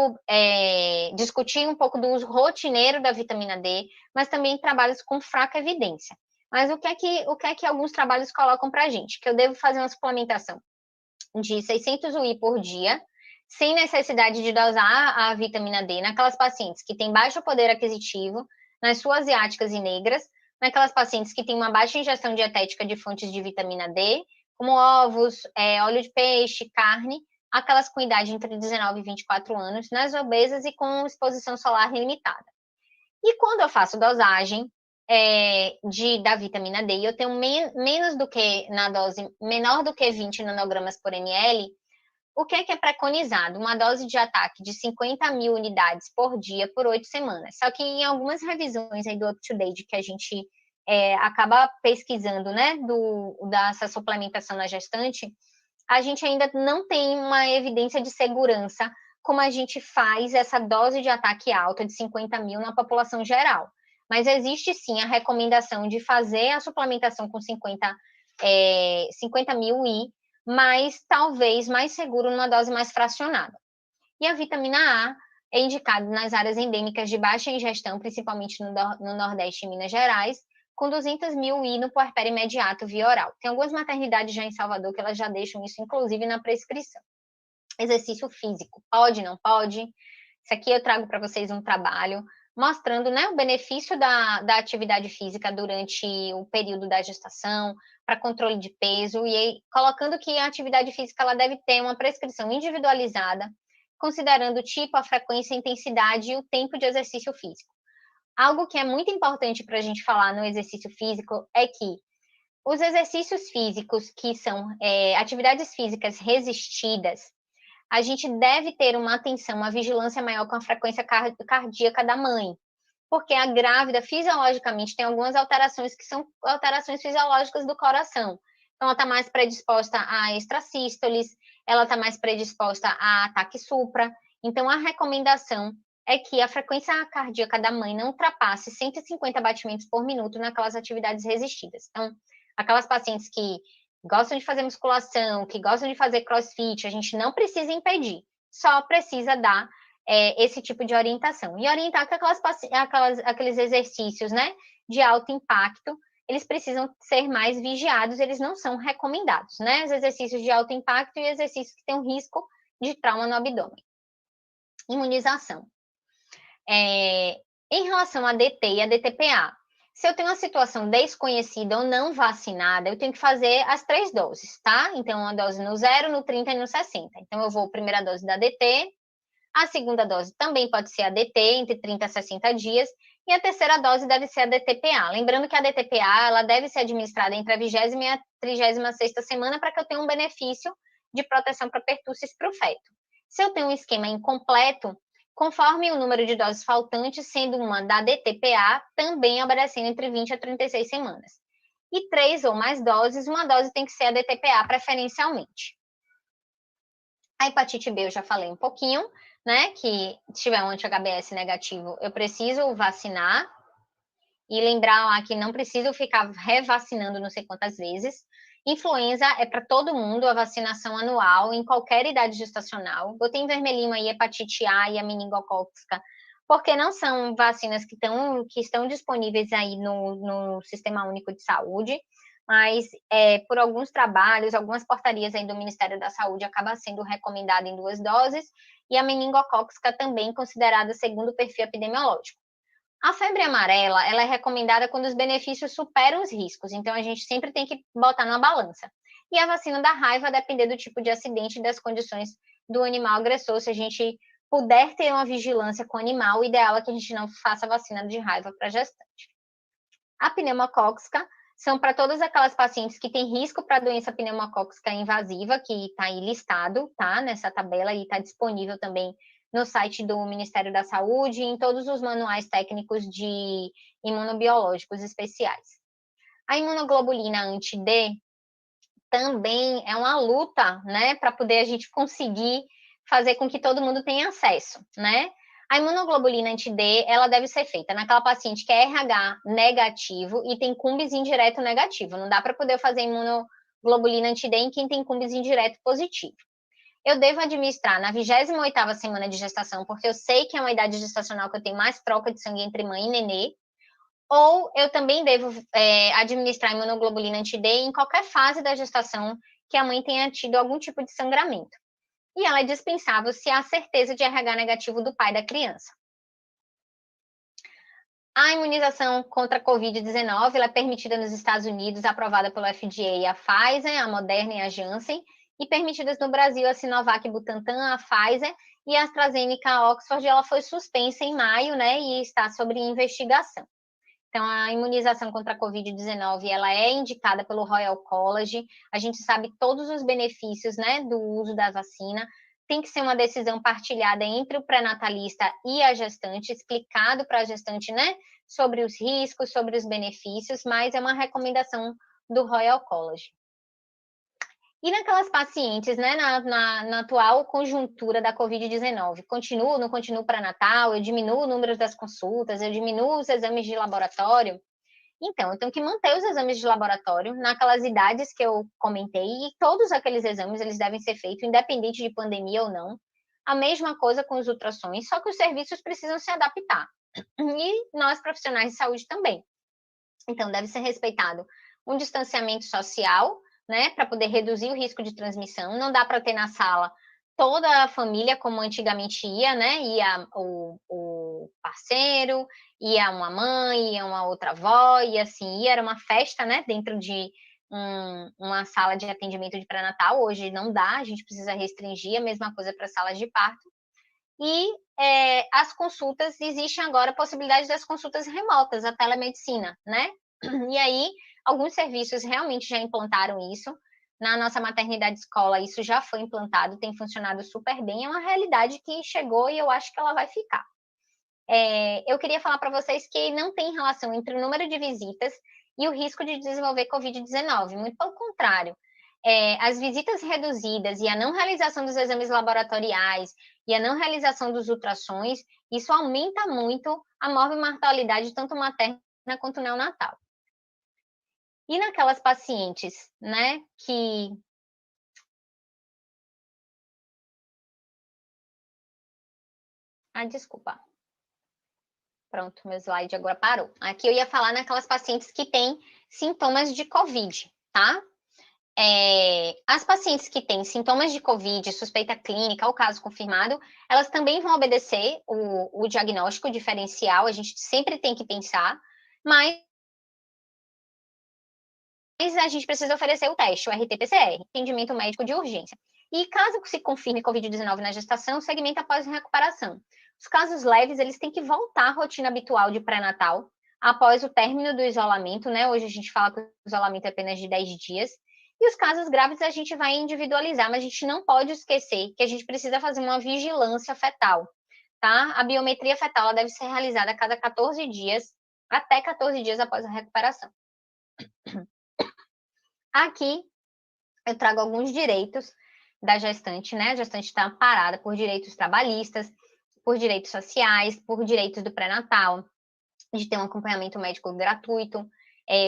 discutir um pouco do uso rotineiro da vitamina D, mas também trabalhos com fraca evidência. Mas o que é que alguns trabalhos colocam para a gente? Que eu devo fazer uma suplementação de 600 UI por dia, sem necessidade de dosar a vitamina D naquelas pacientes que têm baixo poder aquisitivo, nas suas asiáticas e negras, naquelas pacientes que têm uma baixa ingestão dietética de fontes de vitamina D, como ovos, óleo de peixe, carne, aquelas com idade entre 19 e 24 anos, nas obesas e com exposição solar limitada. E quando eu faço dosagem da vitamina D, eu tenho menos do que na dose, menor do que 20 nanogramas por ml, o que é preconizado? Uma dose de ataque de 50 mil unidades por dia por 8 semanas. Só que em algumas revisões aí do UpToDate que a gente acaba pesquisando, né, dessa suplementação na gestante, a gente ainda não tem uma evidência de segurança como a gente faz essa dose de ataque alta de 50 mil na população geral. Mas existe sim a recomendação de fazer a suplementação com 50 mil UI, mas talvez mais seguro numa dose mais fracionada. E a vitamina A é indicada nas áreas endêmicas de baixa ingestão, principalmente no Nordeste e Minas Gerais, com 200 mil UI no puerpério imediato via oral. Tem algumas maternidades já em Salvador que elas já deixam isso, inclusive, na prescrição. Exercício físico, pode, não pode? Isso aqui eu trago para vocês um trabalho mostrando, né, o benefício da atividade física durante o período da gestação, para controle de peso, e aí, colocando que a atividade física ela deve ter uma prescrição individualizada, considerando o tipo, a frequência, a intensidade e o tempo de exercício físico. Algo que é muito importante para a gente falar no exercício físico é que os exercícios físicos, que são atividades físicas resistidas, a gente deve ter uma atenção, uma vigilância maior com a frequência cardíaca da mãe, porque a grávida, fisiologicamente, tem algumas alterações que são alterações fisiológicas do coração. Então, ela está mais predisposta a extrasístoles, ela está mais predisposta a ataque supra. Então, a recomendação é que a frequência cardíaca da mãe não ultrapasse 150 batimentos por minuto naquelas atividades resistidas. Então, aquelas pacientes que gostam de fazer musculação, que gostam de fazer crossfit, a gente não precisa impedir, só precisa dar esse tipo de orientação. E orientar que aqueles exercícios, né, de alto impacto, eles precisam ser mais vigiados, eles não são recomendados, né? Os exercícios de alto impacto e exercícios que têm um risco de trauma no abdômen. Imunização. Em relação à DT e a DTPA, se eu tenho uma situação desconhecida ou não vacinada, eu tenho que fazer as 3 doses, tá? Então, uma dose no 0, no 30 e no 60. Então, eu vou primeira dose da DT, a segunda dose também pode ser a DT, entre 30 a 60 dias, e a terceira dose deve ser a DTPA. Lembrando que a DTPA ela deve ser administrada entre a 20ª e a 36ª semana para que eu tenha um benefício de proteção para pertúrcias para o feto. Se eu tenho um esquema incompleto, conforme o número de doses faltantes, sendo uma da DTPA, também obedecendo entre 20 a 36 semanas. E 3 ou mais doses, uma dose tem que ser a DTPA preferencialmente. A hepatite B eu já falei um pouquinho, né, que se tiver um anti-HBS negativo, eu preciso vacinar, e lembrar lá que não preciso ficar revacinando não sei quantas vezes. Influenza é para todo mundo, a vacinação anual, em qualquer idade gestacional. Botei em vermelhinho aí a hepatite A e a meningocócica, porque não são vacinas que estão disponíveis aí no Sistema Único de Saúde, mas por alguns trabalhos, algumas portarias aí do Ministério da Saúde, acaba sendo recomendada em 2 doses, e a meningocócica também considerada segundo o perfil epidemiológico. A febre amarela, ela é recomendada quando os benefícios superam os riscos, então a gente sempre tem que botar numa balança. E a vacina da raiva, depender do tipo de acidente e das condições do animal agressor, se a gente puder ter uma vigilância com o animal, o ideal é que a gente não faça vacina de raiva para gestante. A pneumocócica são para todas aquelas pacientes que têm risco para doença pneumocócica invasiva, que está aí listado, tá? Nessa tabela, e está disponível também no site do Ministério da Saúde e em todos os manuais técnicos de imunobiológicos especiais. A imunoglobulina anti-D também é uma luta, né, para poder a gente conseguir fazer com que todo mundo tenha acesso, né? A imunoglobulina anti-D, ela deve ser feita naquela paciente que é RH negativo e tem cumbis indireto negativo. Não dá para poder fazer imunoglobulina anti-D em quem tem cumbis indireto positivo. Eu devo administrar na 28ª semana de gestação, porque eu sei que é uma idade gestacional que eu tenho mais troca de sangue entre mãe e nenê, ou eu também devo administrar imunoglobulina anti-D em qualquer fase da gestação que a mãe tenha tido algum tipo de sangramento. E ela é dispensável se há certeza de RH negativo do pai da criança. A imunização contra a Covid-19 ela é permitida nos Estados Unidos, aprovada pelo FDA, a Pfizer, a Moderna e a Janssen, e permitidas no Brasil a Sinovac, Butantan, a Pfizer e a AstraZeneca, a Oxford. Ela foi suspensa em maio, né, e está sob investigação. Então, a imunização contra a Covid-19, ela é indicada pelo Royal College. A gente sabe todos os benefícios, né, do uso da vacina. Tem que ser uma decisão partilhada entre o pré-natalista e a gestante, explicado para a gestante, né, sobre os riscos, sobre os benefícios, mas é uma recomendação do Royal College. E naquelas pacientes, né, na atual conjuntura da Covid-19, continuo, não continuo pré-natal, eu diminuo o número das consultas, eu diminuo os exames de laboratório. Então, eu tenho que manter os exames de laboratório naquelas idades que eu comentei, e todos aqueles exames, eles devem ser feitos, independente de pandemia ou não. A mesma coisa com os ultrassons, só que os serviços precisam se adaptar. E nós, profissionais de saúde, também. Então, deve ser respeitado um distanciamento social, né, para poder reduzir o risco de transmissão. Não dá para ter na sala toda a família como antigamente ia, né? Ia o parceiro, ia uma mãe, ia uma outra avó, e assim, era uma festa, né, dentro de uma sala de atendimento de pré-natal. Hoje não dá, a gente precisa restringir, a mesma coisa para salas de parto. E as consultas, existe agora a possibilidade das consultas remotas, a telemedicina, né? E aí, alguns serviços realmente já implantaram isso. Na nossa maternidade escola, isso já foi implantado, tem funcionado super bem. É uma realidade que chegou e eu acho que ela vai ficar. Eu queria falar para vocês que não tem relação entre o número de visitas e o risco de desenvolver Covid-19. Muito pelo contrário. As visitas reduzidas e a não realização dos exames laboratoriais e a não realização dos ultrassons, isso aumenta muito a morbimortalidade, tanto materna quanto neonatal. E naquelas pacientes, né, que... desculpa. Pronto, meu slide agora parou. Aqui eu ia falar naquelas pacientes que têm sintomas de COVID, tá? As pacientes que têm sintomas de COVID, suspeita clínica ou caso confirmado, elas também vão obedecer o diagnóstico diferencial, a gente sempre tem que pensar, mas a gente precisa oferecer o teste, o RT-PCR, atendimento médico de urgência. E caso se confirme Covid-19 na gestação, segmento após recuperação. Os casos leves, eles têm que voltar à rotina habitual de pré-natal, após o término do isolamento, né? Hoje a gente fala que o isolamento é apenas de 10 dias. E os casos graves a gente vai individualizar, mas a gente não pode esquecer que a gente precisa fazer uma vigilância fetal, tá? A biometria fetal ela deve ser realizada a cada 14 dias, até 14 dias após a recuperação. Aqui eu trago alguns direitos da gestante, né? A gestante está amparada por direitos trabalhistas, por direitos sociais, por direitos do pré-natal, de ter um acompanhamento médico gratuito,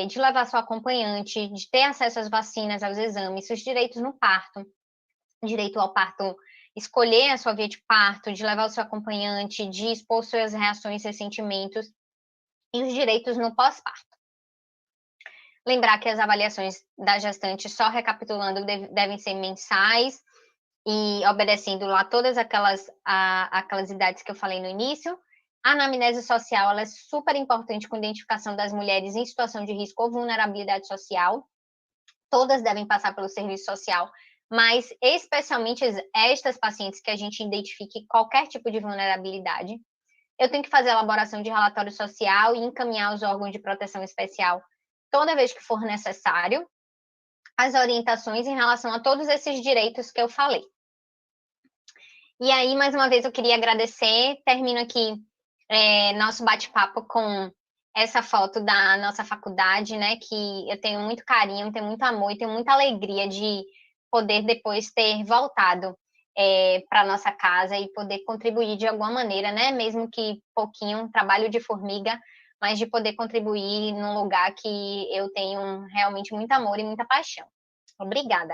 de levar sua acompanhante, de ter acesso às vacinas, aos exames, os direitos no parto, direito ao parto, escolher a sua via de parto, de levar o seu acompanhante, de expor suas reações e sentimentos, e os direitos no pós-parto. Lembrar que as avaliações da gestante, só recapitulando, devem ser mensais e obedecendo lá todas aquelas idades que eu falei no início. A anamnese social ela é super importante com a identificação das mulheres em situação de risco ou vulnerabilidade social. Todas devem passar pelo serviço social, mas especialmente estas pacientes que a gente identifique qualquer tipo de vulnerabilidade. Eu tenho que fazer a elaboração de relatório social e encaminhar aos órgãos de proteção especial toda vez que for necessário as orientações em relação a todos esses direitos que eu falei. E aí, mais uma vez, eu queria agradecer. Termino aqui nosso bate-papo com essa foto da nossa faculdade, né, que eu tenho muito carinho, tenho muito amor e tenho muita alegria de poder depois ter voltado para a nossa casa e poder contribuir de alguma maneira, né, mesmo que pouquinho, trabalho de formiga, mas de poder contribuir num lugar que eu tenho realmente muito amor e muita paixão. Obrigada.